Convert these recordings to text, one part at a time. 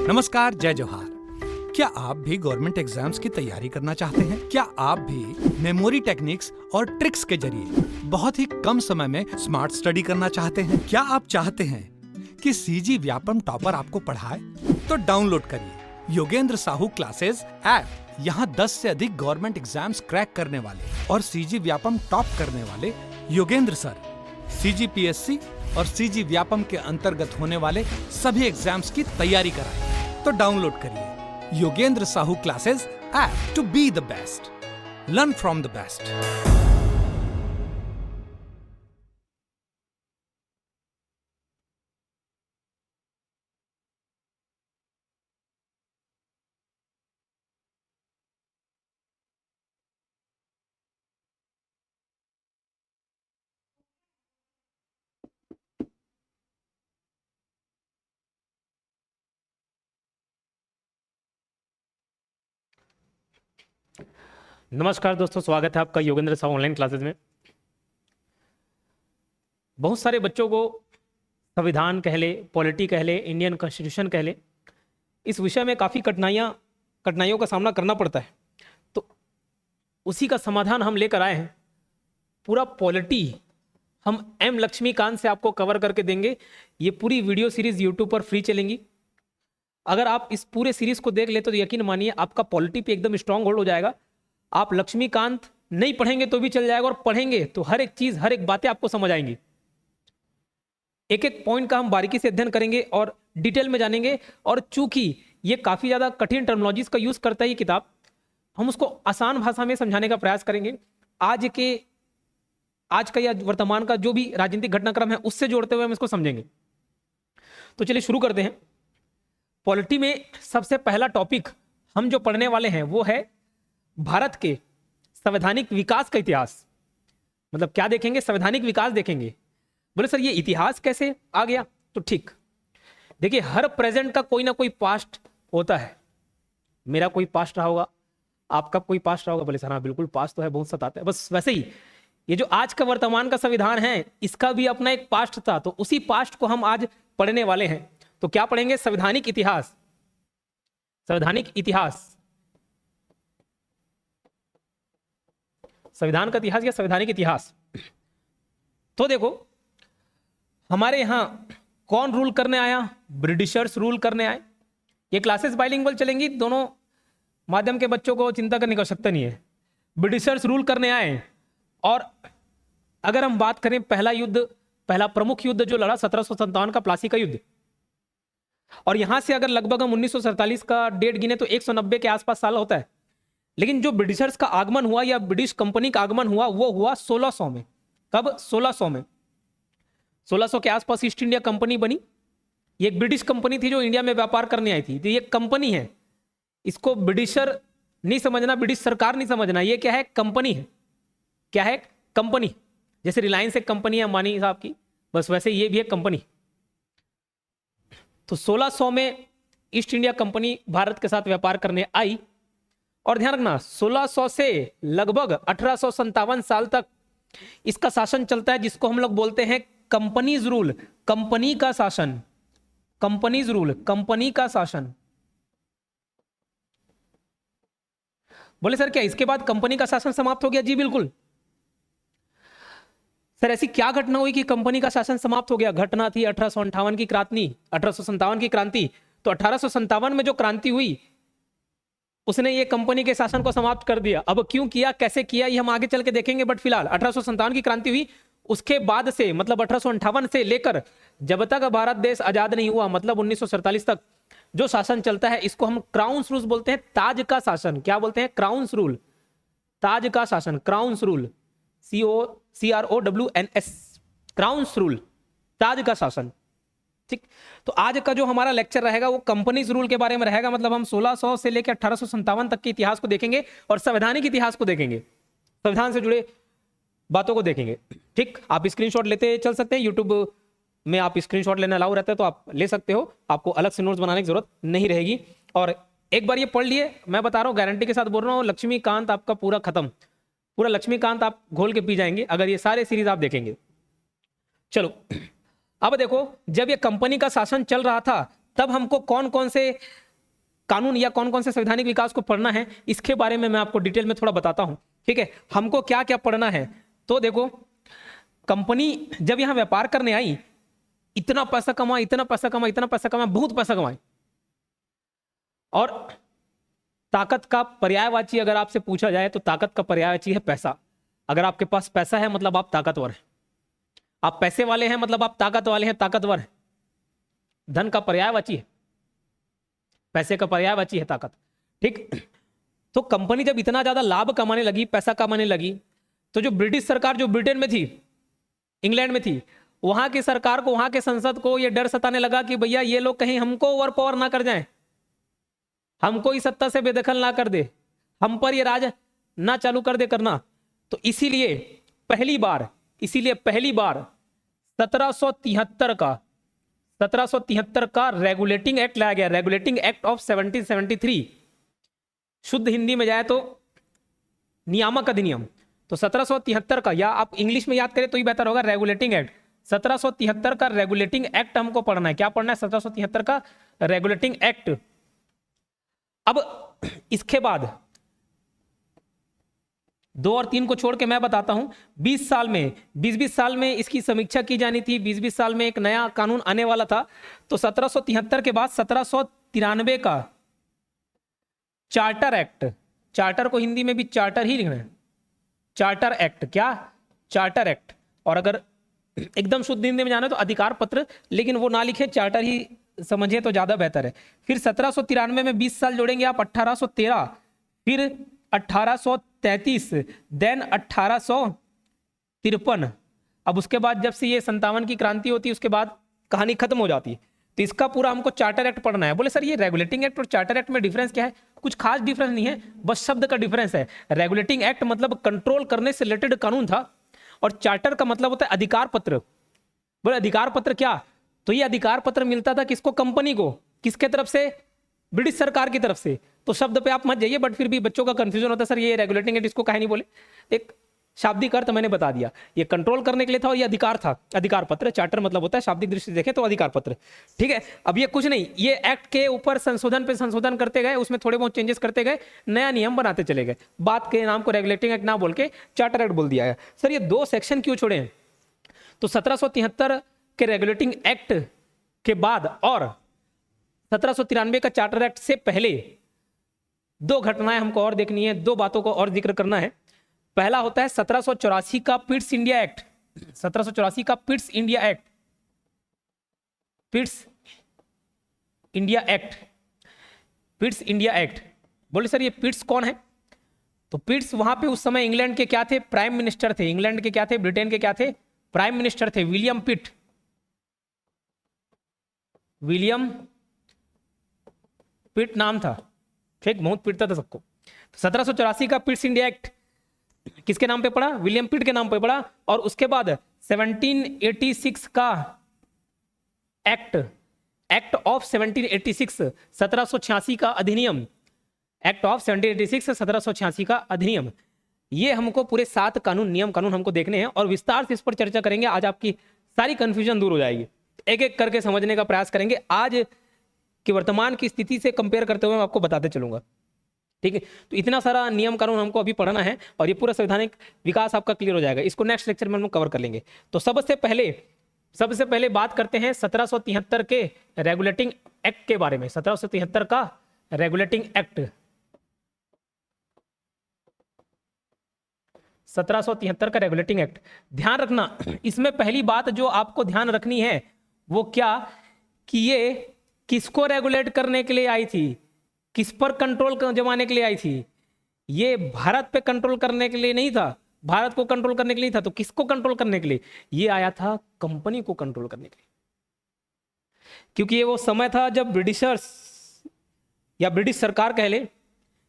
नमस्कार, जय जोहार। क्या आप भी गवर्नमेंट एग्जाम्स की तैयारी करना चाहते हैं? क्या आप भी मेमोरी टेक्निक्स और ट्रिक्स के जरिए बहुत ही कम समय में स्मार्ट स्टडी करना चाहते हैं? क्या आप चाहते हैं कि सीजी व्यापम टॉपर आपको पढ़ाए? तो डाउनलोड करिए योगेंद्र साहू क्लासेस ऐप। यहाँ 10 से अधिक गवर्नमेंट एग्जाम्स क्रैक करने वाले और सीजी व्यापम टॉप करने वाले योगेंद्र सर सीजीपीएससी और सीजी व्यापम के अंतर्गत होने वाले सभी एग्जाम्स की तैयारी कराएं। तो डाउनलोड करिए Yogendra Sahu classes app to be the best, learn from the best. नमस्कार दोस्तों, स्वागत है आपका योगेंद्र साहू ऑनलाइन क्लासेस में। बहुत सारे बच्चों को संविधान कह ले, पॉलिटी कह ले, इंडियन कॉन्स्टिट्यूशन कह ले, इस विषय में काफ़ी कठिनाइयों का सामना करना पड़ता है। तो उसी का समाधान हम लेकर आए हैं। पूरा पॉलिटी हम एम लक्ष्मीकांत से आपको कवर करके देंगे। ये पूरी वीडियो सीरीज यूट्यूब पर फ्री चलेंगी। अगर आप इस पूरे सीरीज को देख ले तो यकीन मानिए आपका पॉलिटी पे एकदम स्ट्रांग होल्ड हो जाएगा। आप लक्ष्मीकांत नहीं पढ़ेंगे तो भी चल जाएगा, और पढ़ेंगे तो हर एक चीज, हर एक बातें आपको समझ आएंगी। एक एक पॉइंट का हम बारीकी से अध्ययन करेंगे और डिटेल में जानेंगे। और चूंकि ये काफी ज्यादा कठिन टर्मिनोलॉजीज का यूज करता है ये किताब, हम उसको आसान भाषा में समझाने का प्रयास करेंगे। आज का या वर्तमान का जो भी राजनीतिक घटनाक्रम है उससे जोड़ते हुए हम इसको समझेंगे। तो चलिए शुरू करते हैं। पॉलिटी में सबसे पहला टॉपिक हम जो पढ़ने वाले हैं वो है भारत के संवैधानिक विकास का इतिहास। मतलब क्या देखेंगे? संवैधानिक विकास देखेंगे। बोले सर ये इतिहास कैसे आ गया? तो ठीक, देखिए हर प्रेजेंट का कोई ना कोई पास्ट होता है। मेरा कोई पास्ट रहा होगा, आपका कोई पास्ट रहा होगा। बोले सर हाँ बिल्कुल, पास्ट तो है, बहुत सताता है। बस वैसे ही ये जो आज का वर्तमान का संविधान है इसका भी अपना एक पास्ट था। तो उसी पास्ट को हम आज पढ़ने वाले हैं। तो क्या पढ़ेंगे? संवैधानिक इतिहास। संवैधानिक इतिहास, संविधान का इतिहास या संवैधानिक इतिहास। तो देखो हमारे यहां कौन रूल करने आया? ब्रिटिशर्स रूल करने आए। ये क्लासेस बाइलिंगुअल चलेंगी, दोनों माध्यम के बच्चों को चिंता करने की आवश्यकता नहीं है। ब्रिटिशर्स रूल करने आए। और अगर हम बात करें पहला प्रमुख युद्ध जो लड़ा 1757 का प्लासी का युद्ध, और यहां से अगर लगभग हम 1947 का डेट गिने तो 190 के आसपास साल होता है। लेकिन जो ब्रिटिशर्स का आगमन हुआ या ब्रिटिश कंपनी का आगमन हुआ वो हुआ 1600 में। कब? 1600 में। 1600 के आसपास ईस्ट इंडिया कंपनी बनी। ये एक ब्रिटिश कंपनी थी जो इंडिया में व्यापार करने आई थी। तो ये कंपनी है, इसको ब्रिटिशर नहीं समझना, ब्रिटिश सरकार नहीं समझना। ये क्या है? कंपनी है। क्या है? कंपनी। जैसे रिलायंस एक कंपनी है अंबानी साहब की, बस वैसे ये भी एक कंपनी। तो 1600 में ईस्ट इंडिया कंपनी भारत के साथ व्यापार करने आई। और ध्यान रखना 1600 से लगभग 1857 साल तक इसका शासन चलता है, जिसको हम लोग बोलते हैं कंपनीज रूल, कंपनी का शासन। कंपनीज रूल, कंपनी का शासन। बोले सर क्या इसके बाद कंपनी का शासन समाप्त हो गया? जी बिल्कुल सर। ऐसी क्या घटना हुई कि कंपनी का शासन समाप्त हो गया? घटना थी 1858 की क्रांति, 1857 की क्रांति। तो 1857 में जो क्रांति हुई उसने ये कंपनी के शासन को समाप्त कर दिया। अब क्यों किया, कैसे किया, ये हम आगे चल के देखेंगे। बट फिलहाल 1857 की क्रांति हुई। उसके बाद से मतलब 1858 से लेकर जब तक भारत देश आजाद नहीं हुआ, मतलब 1947 तक जो शासन चलता है इसको हम क्राउन्स रूल बोलते हैं। ताज का शासन। क्या बोलते हैं? क्राउन्स रूल, ताज का शासन, crowns rule, CROWNS, crowns rule, ताज का शासन। ठीक, तो आज का जो हमारा लेक्चर रहेगा वो कंपनीज रूल के बारे में रहेगा। मतलब हम 1600 से लेकर 1857 तक के इतिहास को देखेंगे और संवैधानिक इतिहास को देखेंगे, संविधान से जुड़े बातों को देखेंगे। ठीक, आप स्क्रीनशॉट लेते चल सकते हैं। यूट्यूब में आप स्क्रीनशॉट लेना अलाउ रहता है तो आप ले सकते हो, आपको अलग से नोट्स बनाने की जरूरत नहीं रहेगी। और एक बार ये पढ़ लिए, मैं बता रहा हूँ, गारंटी के साथ बोल रहा हूँ, लक्ष्मीकांत आपका पूरा खत्म। पूरा लक्ष्मीकांत आप घोल के पी जाएंगे अगर ये सारे सीरीज आप देखेंगे। चलो अब देखो, जब ये कंपनी का शासन चल रहा था तब हमको कौन कौन से कानून या कौन कौन से संवैधानिक विकास को पढ़ना है, इसके बारे में मैं आपको डिटेल में थोड़ा बताता हूं। ठीक है, हमको क्या क्या पढ़ना है। तो देखो, कंपनी जब यहां व्यापार करने आई, इतना पैसा कमा, इतना पैसा कमा, इतना पैसा कमा, बहुत पैसा कमाए। और ताकत का पर्यायवाची अगर आपसे पूछा जाए तो ताकत का पर्यायवाची है पैसा। अगर आपके पास पैसा है मतलब आप ताकतवर हैं, आप पैसे वाले हैं मतलब आप ताकत वाले हैं, ताकतवर हैं। धन का पर्यायवाची है, पैसे का पर्यायवाची है ताकत। ठीक, तो कंपनी जब इतना ज्यादा लाभ कमाने लगी, पैसा कमाने लगी, तो जो ब्रिटिश सरकार जो ब्रिटेन में थी, इंग्लैंड में थी, वहां की सरकार को, वहां के संसद को यह डर सताने लगा कि भैया ये लोग कहीं हमको ओवर पावर ना कर जाएं, हमको इस सत्ता से बेदखल ना कर दे, हम पर ये राज ना चालू कर दे करना। तो इसीलिए पहली बार 1773 का रेगुलेटिंग एक्ट लाया गया, रेगुलेटिंग एक्ट ऑफ 1773। शुद्ध हिंदी में जाए तो नियामक अधिनियम। तो 1773 का, या आप इंग्लिश में याद करें तो ही बेहतर होगा, रेगुलेटिंग एक्ट। 1773 का रेगुलेटिंग एक्ट हमको पढ़ना है। क्या पढ़ना है? 1773 का रेगुलेटिंग एक्ट। अब इसके बाद 2 और 3 को छोड़ के मैं बताता हूं, 20 साल में इसकी समीक्षा की जानी थी। 20 साल में एक नया कानून आने वाला था। तो 1773 के बाद 1793 का चार्टर एक्ट, चार्टर को हिंदी में भी चार्टर ही लिखना है, चार्टर एक्ट। क्या? Charter act. और अगर एकदम शुद्ध हिंदी में जाना तो अधिकार पत्र, लेकिन वो ना लिखे, चार्टर ही समझे तो ज्यादा बेहतर है। फिर 1793 में 20 साल जोड़ेंगे आप, 1813, फिर 1833, देन 1853। अब उसके बाद जब से ये 57 की क्रांति होती है, उसके बाद कहानी खत्म हो जाती है। तो इसका पूरा हमको चार्टर एक्ट पढ़ना है। बोले सर ये रेगुलेटिंग एक्ट और चार्टर एक्ट में डिफरेंस क्या है? कुछ खास डिफरेंस नहीं है, बस शब्द का डिफरेंस है। रेगुलेटिंग एक्ट मतलब कंट्रोल करने से रिलेटेड कानून था, और चार्टर का मतलब होता है अधिकार पत्र। बोले अधिकार पत्र क्या? तो ये अधिकार पत्र मिलता था किसको? कंपनी को। किसके तरफ से? ब्रिटिश सरकार की तरफ से। तो शब्द पे आप मत जाइए, बट फिर भी बच्चों का कंफ्यूजन होता है, सर ये रेगुलेटिंग एक्ट इसको काहे नहीं बोले? एक शाब्दिक अर्थ मैंने बता दिया, ये कंट्रोल करने के लिए था और ये अधिकार था, अधिकार पत्र। चार्टर मतलब होता है, शाब्दिक दृष्टि से देखें तो अधिकार पत्र। ठीक है, अब ये कुछ नहीं, ये एक्ट के ऊपर संशोधन पे संशोधन करते गए, उसमें थोड़े बहुत चेंजेस करते गए, नया नियम बनाते चले गए। बात के नाम को रेगुलेटिंग एक्ट ना बोल के चार्टर एक्ट बोल दिया है। सर ये 2 सेक्शन क्यों छोड़े हैं? तो 1773 के रेगुलेटिंग एक्ट के बाद और 1793 का चार्टर एक्ट से पहले 2 घटनाएं हमको और देखनी है, 2 बातों को और जिक्र करना है। पहला होता है 1784 का पिट्स इंडिया एक्ट। 1784 का Pitt's India act, Pitt's India act, Pitt's India act. बोले सर ये पिट्स कौन है? तो पिट्स वहां पे उस समय इंग्लैंड के क्या थे? प्राइम मिनिस्टर थे। इंग्लैंड के क्या थे? ब्रिटेन के क्या थे? प्राइम मिनिस्टर थे। विलियम पिट, विलियम पिट नाम था। ठीक, बहुत पिटता था सबको। 1784 का पिट्स इंडिया एक्ट किसके नाम पे पड़ा? विलियम पिट के नाम पे पड़ा। और उसके बाद 1786 का एक्ट, एक्ट ऑफ 1786, 1786 का अधिनियम, एक्ट ऑफ 1786, 1786 का अधिनियम। ये हमको पूरे 7 कानून, नियम कानून हमको देखने हैं और विस्तार से इस पर चर्चा करेंगे। आज आपकी सारी कंफ्यूजन दूर हो जाएगी, एक एक करके समझने का प्रयास करेंगे। आज कि वर्तमान की स्थिति से कंपेयर करते हुए मैं आपको बताते चलूंगा। ठीक है, तो इतना सारा नियम कानून हमको अभी पढ़ना है और ये पूरा संवैधानिक विकास आपका क्लियर हो जाएगा। इसको नेक्स्ट लेक्चर में हम कवर कर लेंगे। तो सबसे पहले बात करते हैं 1773 के रेगुलेटिंग एक्ट के बारे में। 1773 का रेगुलेटिंग एक्ट, 1773 का रेगुलेटिंग एक्ट। ध्यान रखना, इसमें पहली बात जो आपको ध्यान रखनी है वो क्या, कि ये किसको रेगुलेट करने के लिए आई थी, किस पर कंट्रोल जमाने के लिए आई थी? ये भारत पे कंट्रोल करने के लिए नहीं था, भारत को कंट्रोल करने के लिए नहीं था। तो किसको कंट्रोल करने के लिए? ये आया था कंपनी को कंट्रोल करने के लिए। क्योंकि ये वो समय था जब ब्रिटिशर्स या ब्रिटिश सरकार कह ले,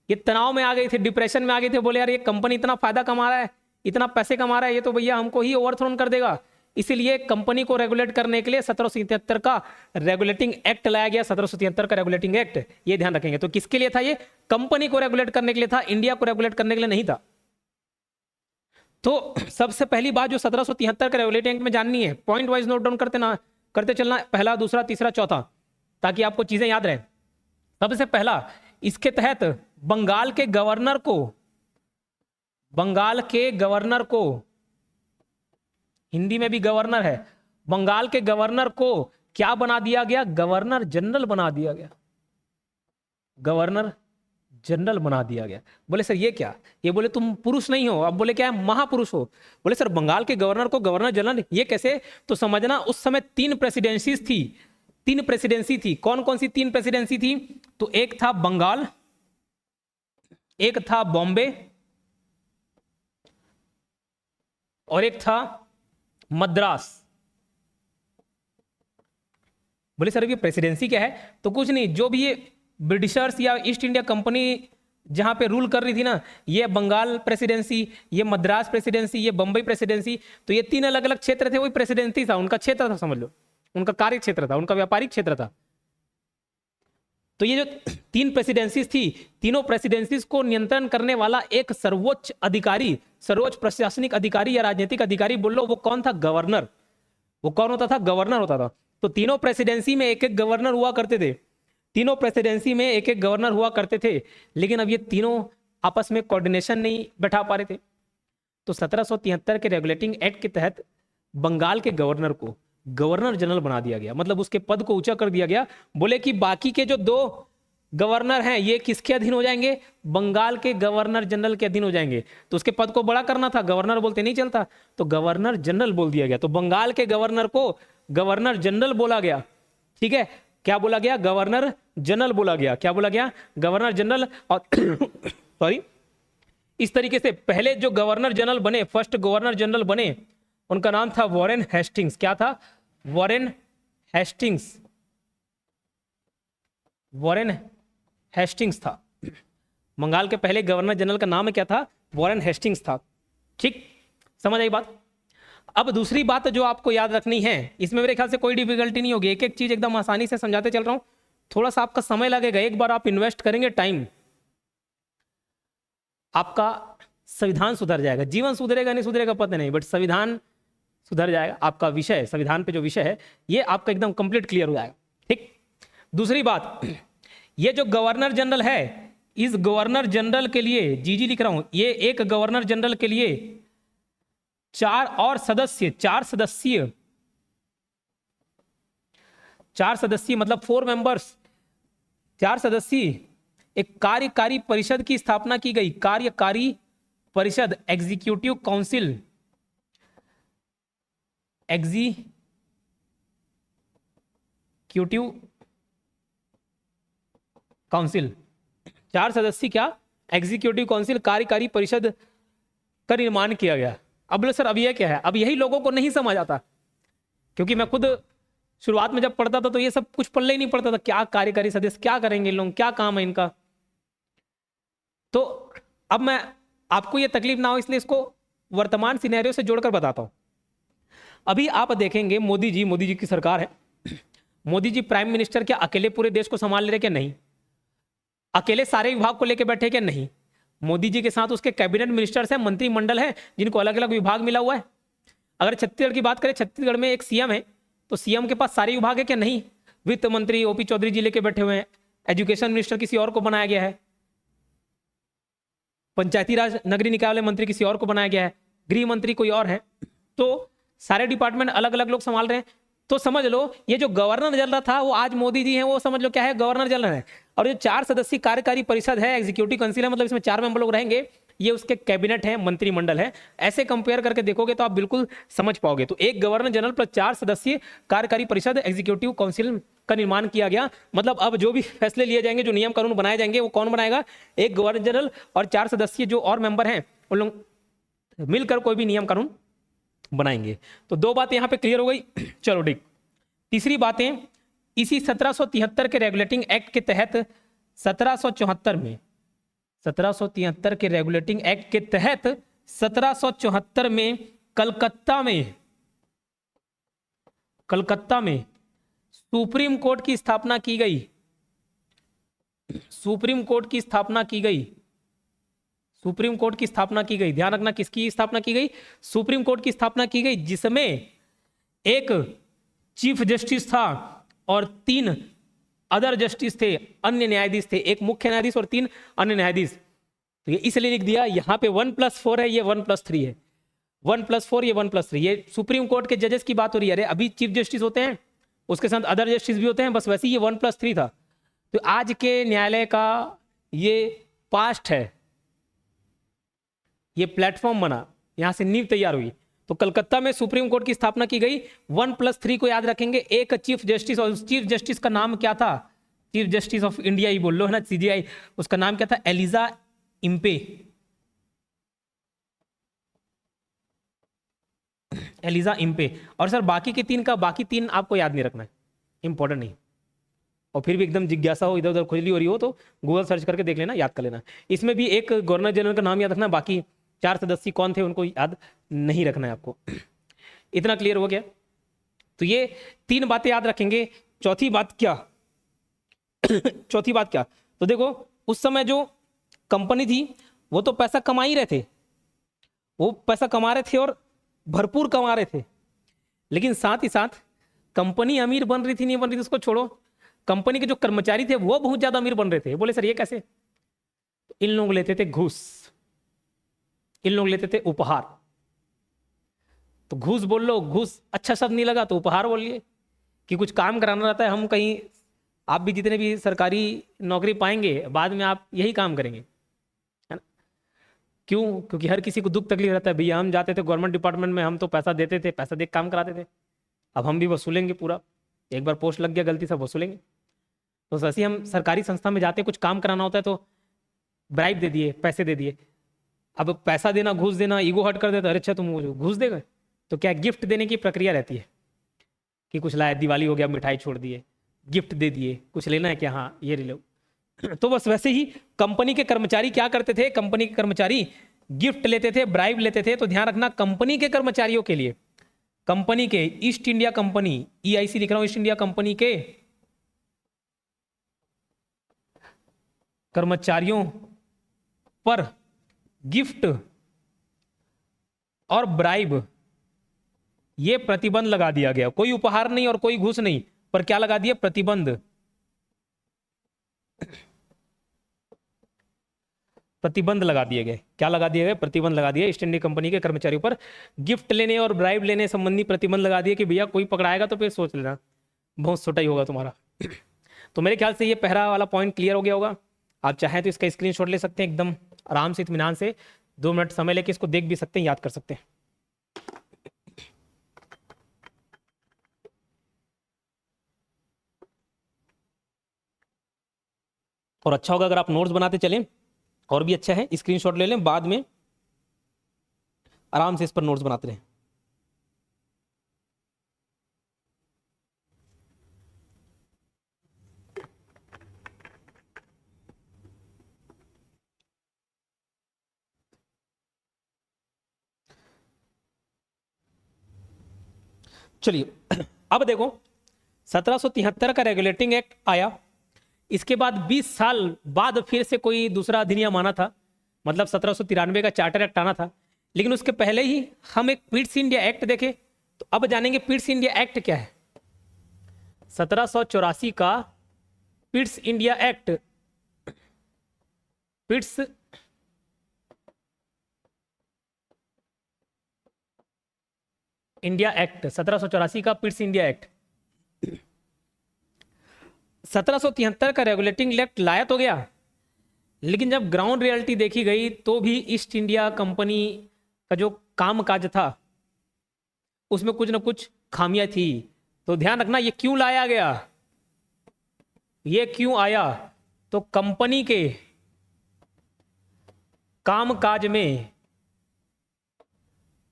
ये तनाव में आ गई थी, डिप्रेशन में आ गई थी। बोले यार ये कंपनी इतना फायदा कमा रहा है, इतना पैसे कमा रहा है, ये तो भैया हमको ही ओवरथ्रोन कर देगा। इसीलिए कंपनी को रेगुलेट करने के लिए 1773 का रेगुलेटिंग एक्ट लाया गया। 1773 का रेगुलेटिंग एक्ट, ये ध्यान रखेंगे। तो किसके लिए था ये? कंपनी को रेगुलेट करने के लिए था, इंडिया को रेगुलेट करने के लिए नहीं था। तो सबसे पहली बात जो 1773 का रेगुलेटिंग एक्ट में जाननी है, पॉइंट वाइज नोट डाउन करते चलना, पहला, दूसरा, तीसरा, चौथा। ताकि आपको चीजें याद रहें। सबसे पहला, इसके तहत बंगाल के गवर्नर को, हिंदी में भी गवर्नर है, बंगाल के गवर्नर को क्या बना दिया गया? गवर्नर जनरल बना दिया गया। गवर्नर जनरल बना दिया गया। बोले सर ये क्या? ये बोले तुम पुरुष नहीं हो, अब बोले क्या है? महापुरुष हो। बोले सर बंगाल के गवर्नर को गवर्नर जनरल, ये कैसे? तो समझना उस समय 3 प्रेसिडेंसीज थी, 3 प्रेसिडेंसी थी। कौन कौन सी 3 प्रेसिडेंसी थी? तो एक था बंगाल, एक था बॉम्बे और एक था मद्रास। बोले सर ये प्रेसिडेंसी क्या है? तो कुछ नहीं, जो भी ये ब्रिटिशर्स या ईस्ट इंडिया कंपनी जहां पे रूल कर रही थी ना, ये बंगाल प्रेसिडेंसी, ये मद्रास प्रेसिडेंसी, ये बंबई प्रेसिडेंसी, तो ये 3 अलग अलग क्षेत्र थे, वही प्रेसिडेंसी था, उनका क्षेत्र था, समझ लो उनका कार्य क्षेत्र था, उनका व्यापारिक क्षेत्र था। तो ये जो 3 प्रेसिडेंसीज थी, तीनों प्रेसिडेंसीज को नियंत्रण करने वाला एक सर्वोच्च अधिकारी, सर्वोच्च प्रशासनिक अधिकारी या राजनीतिक अधिकारी बोल लो, वो कौन था? गवर्नर। वो कौन होता था? गवर्नर होता था। तो तीनों प्रेसिडेंसी में एक एक गवर्नर हुआ करते थे, तीनों प्रेसिडेंसी में एक एक गवर्नर हुआ करते थे, लेकिन अब ये तीनों आपस में कोऑर्डिनेशन नहीं बैठा पा रहे थे। तो 1773 के रेगुलेटिंग एक्ट के तहत बंगाल के गवर्नर को गवर्नर जनरल बना दिया गया, मतलब उसके पद को ऊंचा कर दिया गया। बोले कि बाकी के जो 2 गवर्नर हैं ये किसके अधीन हो जाएंगे? बंगाल के गवर्नर जनरल के अधीन हो जाएंगे। तो उसके पद को बड़ा करना था, गवर्नर बोलते नहीं चलता, तो गवर्नर जनरल बोल दिया गया। तो बंगाल के गवर्नर को गवर्नर जनरल बोला गया। ठीक है, क्या बोला गया? गवर्नर जनरल बोला गया। क्या बोला गया? Governor general. और सॉरी, इस तरीके से पहले जो गवर्नर जनरल बने, फर्स्ट गवर्नर जनरल बने, उनका नाम था वॉरेन हेस्टिंग्स। क्या था? Warren Hastings. वॉरेन हेस्टिंग्स था बंगाल के पहले गवर्नर जनरल का नाम क्या था? वॉरेन हेस्टिंग्स था। ठीक, समझ आई बात? अब दूसरी बात जो आपको याद रखनी है, इसमें मेरे ख्याल से कोई डिफिकल्टी नहीं होगी, एक एक चीज एकदम आसानी से समझाते चल रहा हूं। थोड़ा सा आपका समय लगेगा, एक बार आप इन्वेस्ट करेंगे टाइम, आपका संविधान सुधर जाएगा। जीवन सुधरेगा नहीं सुधरेगा पता नहीं, बट संविधान सुधर जाएगा। आपका विषय, संविधान पे जो विषय है, ये आपका एकदम कंप्लीट क्लियर हो जाएगा। ठीक, दूसरी बात, ये जो गवर्नर जनरल है, इस गवर्नर जनरल के लिए जी लिख रहा हूं, ये एक गवर्नर जनरल के लिए 4 और सदस्य, 4 सदस्य मतलब 4 मेंबर्स, 4 सदस्य एक कार्यकारी परिषद की स्थापना की गई। कार्यकारी परिषद, एग्जीक्यूटिव काउंसिल, एग्जीक्यूटिव काउंसिल, 4 सदस्य क्या? एग्जीक्यूटिव काउंसिल, कार्यकारी परिषद का निर्माण किया गया। अब बोले सर अब ये क्या है? अब यही लोगों को नहीं समझ आता, क्योंकि मैं खुद शुरुआत में जब पढ़ता था तो ये सब कुछ पल्ले ही नहीं पड़ता था। क्या कार्यकारी सदस्य, क्या करेंगे लोग, क्या काम है इनका? तो अब मैं आपको ये तकलीफ ना हो इसलिए इसको वर्तमान सिनेरियो से जोड़कर बताता हूं। अभी आप देखेंगे मोदी जी की सरकार है, मोदी जी प्राइम मिनिस्टर क्या अकेले पूरे देश को संभाल ले रहे क्या? नहीं। अकेले सारे विभाग को लेकर बैठे क्या? नहीं। मोदी जी के साथ उसके कैबिनेट मिनिस्टर्स हैं, मंत्रिमंडल है, जिनको अलग अलग विभाग मिला हुआ है। अगर छत्तीसगढ़ की बात करें, छत्तीसगढ़ में एक सीएम है, तो सीएम के पास सारे विभाग है क्या? नहीं। वित्त मंत्री ओपी चौधरी जी लेके बैठे हुए हैं, एजुकेशन मिनिस्टर किसी और को बनाया गया है, पंचायती राज नगरीय निकाय वाले मंत्री किसी और को बनाया गया है, गृह मंत्री कोई और है। तो सारे डिपार्टमेंट अलग अलग लोग संभाल रहे हैं। तो समझ लो ये जो गवर्नर जनरल था वो आज मोदी जी हैं, वो समझ लो क्या है? गवर्नर जनरल है। और जो 4 सदस्यीय कार्यकारी परिषद है, एग्जीक्यूटिव काउंसिल है, मतलब इसमें 4 मेंबर लोग रहेंगे, ये उसके कैबिनेट है, मंत्रिमंडल है। ऐसे कंपेयर करके देखोगे तो आप बिल्कुल समझ पाओगे। तो एक गवर्नर जनरल प्लस 4 सदस्यीय कार्यकारी परिषद, एग्जीक्यूटिव काउंसिल का निर्माण किया गया। मतलब अब जो भी फैसले लिए जाएंगे, जो नियम कानून बनाए जाएंगे, वो कौन बनाएगा? एक गवर्नर जनरल और 4 सदस्यीय जो और मेंबर हैं उन लोग मिलकर कोई भी नियम कानून बनाएंगे। तो 2 बातें यहां पे क्लियर हो गई। चलो ठीक, तीसरी बातें, इसी 1773 के रेगुलेटिंग एक्ट के तहत 1773 के रेगुलेटिंग एक्ट के तहत 1774 में कलकत्ता में सुप्रीम कोर्ट की स्थापना की गई। सुप्रीम कोर्ट की स्थापना की गई। सुप्रीम कोर्ट की स्थापना की गई। ध्यान रखना, किसकी स्थापना की गई? सुप्रीम कोर्ट की स्थापना की गई, जिसमें एक चीफ जस्टिस था और 3 अदर जस्टिस थे, अन्य न्यायाधीश थे, एक मुख्य न्यायाधीश और 3 अन्य न्यायाधीश। तो ये इसलिए लिख दिया, यहाँ पे 1+4 है, ये 1+3 है, 1+4 ये 1+3। ये सुप्रीम कोर्ट के जजेस की बात हो रही है। अरे अभी चीफ जस्टिस होते हैं, उसके साथ अदर जस्टिस भी होते हैं, बस वैसे ही ये 1+3 था। तो आज के न्यायालय का ये पास्ट है, ये प्लेटफॉर्म बना, यहां से नींव तैयार हुई। तो कलकत्ता में सुप्रीम कोर्ट की स्थापना की गई। 1+3 को याद रखेंगे, एक चीफ जस्टिस, और उस चीफ जस्टिस का नाम क्या था? चीफ जस्टिस ऑफ इंडिया ही बोल लो, है ना, सीजीआई, उसका नाम क्या था? Elijah Impey. Elijah Impey. और सर बाकी के 3 का, बाकी 3 आपको याद नहीं रखना है, इंपॉर्टेंट नहीं। और फिर भी एकदम जिज्ञासा हो, इधर उधर खुजली हो रही हो, तो गूगल सर्च करके देख लेना, याद कर लेना। इसमें भी एक गवर्नर जनरल का नाम याद रखना, बाकी 4 सदस्य कौन थे उनको याद नहीं रखना है आपको। इतना क्लियर हो गया? तो ये 3 बातें याद रखेंगे। चौथी बात क्या? चौथी बात क्या? तो देखो, उस समय जो कंपनी थी वो तो पैसा कमा ही रहे थे, वो पैसा कमा रहे थे और भरपूर कमा रहे थे, लेकिन साथ ही साथ कंपनी अमीर बन रही थी, नहीं बन रही थी उसको छोड़ो, कंपनी के जो कर्मचारी थे वो बहुत ज्यादा अमीर बन रहे थे। बोले सर ये कैसे? इन लोग लेते थे घूस, इन लोग लेते थे उपहार। तो घूस बोल लो, घूस अच्छा शब्द नहीं लगा तो उपहार बोलिए, कि कुछ काम कराना रहता है। हम कहीं, आप भी जितने भी सरकारी नौकरी पाएंगे बाद में आप यही काम करेंगे, है ना? क्यों? क्योंकि हर किसी को दुख तकलीफ रहता है। भैया हम जाते थे गवर्नमेंट डिपार्टमेंट में, हम तो पैसा देते थे, पैसा दे काम कराते थे, अब हम भी वसूलेंगे पूरा। एक बार पोस्ट लग गया गलती से, वसूलेंगे। तो जैसे हम सरकारी संस्था में जाते हैं, कुछ काम कराना होता है तो ब्राइब दे दिए, पैसे दे दिए। अब पैसा देना, घूस देना, ईगो हट कर देता, अरे अच्छा तुम मुझे घूस देगा, तो क्या गिफ्ट देने की प्रक्रिया रहती है कि कुछ लाया, दिवाली हो गया, मिठाई छोड़ दिए, गिफ्ट दे दिए, कुछ लेना है क्या, हाँ ये ले लो। तो बस वैसे ही कंपनी के कर्मचारी क्या करते थे? कंपनी के कर्मचारी गिफ्ट लेते थे, ब्राइब लेते थे। तो ध्यान रखना, कंपनी के कर्मचारियों के लिए, कंपनी के, ईस्ट इंडिया कंपनी, ईआईसी लिख रहा हूं, ईस्ट इंडिया कंपनी के कर्मचारियों पर गिफ्ट और ब्राइब ये प्रतिबंध लगा दिया गया। कोई उपहार नहीं और कोई घूस नहीं, पर क्या लगा दिया? प्रतिबंध। प्रतिबंध लगा दिए गए। क्या लगा दिए गए? प्रतिबंध लगा दिए। ईस्ट इंडिया कंपनी के कर्मचारियों पर गिफ्ट लेने और ब्राइब लेने संबंधी प्रतिबंध लगा दिए कि भैया कोई पकड़ाएगा तो फिर सोच लेना, बहुत छोटा ही होगा तुम्हारा। तो मेरे ख्याल से ये पहला वाला पॉइंट क्लियर हो गया होगा। आप चाहें तो इसका स्क्रीनशॉट ले सकते हैं, एकदम आराम से, इत्मीनान से 2 मिनट समय लेके इसको देख भी सकते हैं, याद कर सकते हैं। और अच्छा होगा अगर आप नोट्स बनाते चलें, और भी अच्छा है, स्क्रीनशॉट ले लें, बाद में आराम से इस पर नोट्स बनाते रहें। चलिए अब देखो, 1773 का रेगुलेटिंग एक्ट आया, इसके बाद 20 साल बाद फिर से कोई दूसरा अधिनियम आना था, मतलब 1793 का चार्टर एक्ट आना था। लेकिन उसके पहले ही हम एक पिट्स इंडिया एक्ट देखे। तो अब जानेंगे पिट्स इंडिया एक्ट क्या है। 1784 का Pitt's India act, Pitt's India act, 1784 का पिट्स इंडिया एक्ट। 1773 का रेगुलेटिंग एक्ट लाया तो गया, लेकिन जब ग्राउंड रियलिटी देखी गई तो भी ईस्ट इंडिया कंपनी का जो काम काज था उसमें कुछ ना कुछ खामियां थी। तो ध्यान रखना, ये क्यों लाया गया, ये क्यों आया? तो कंपनी के काम काज में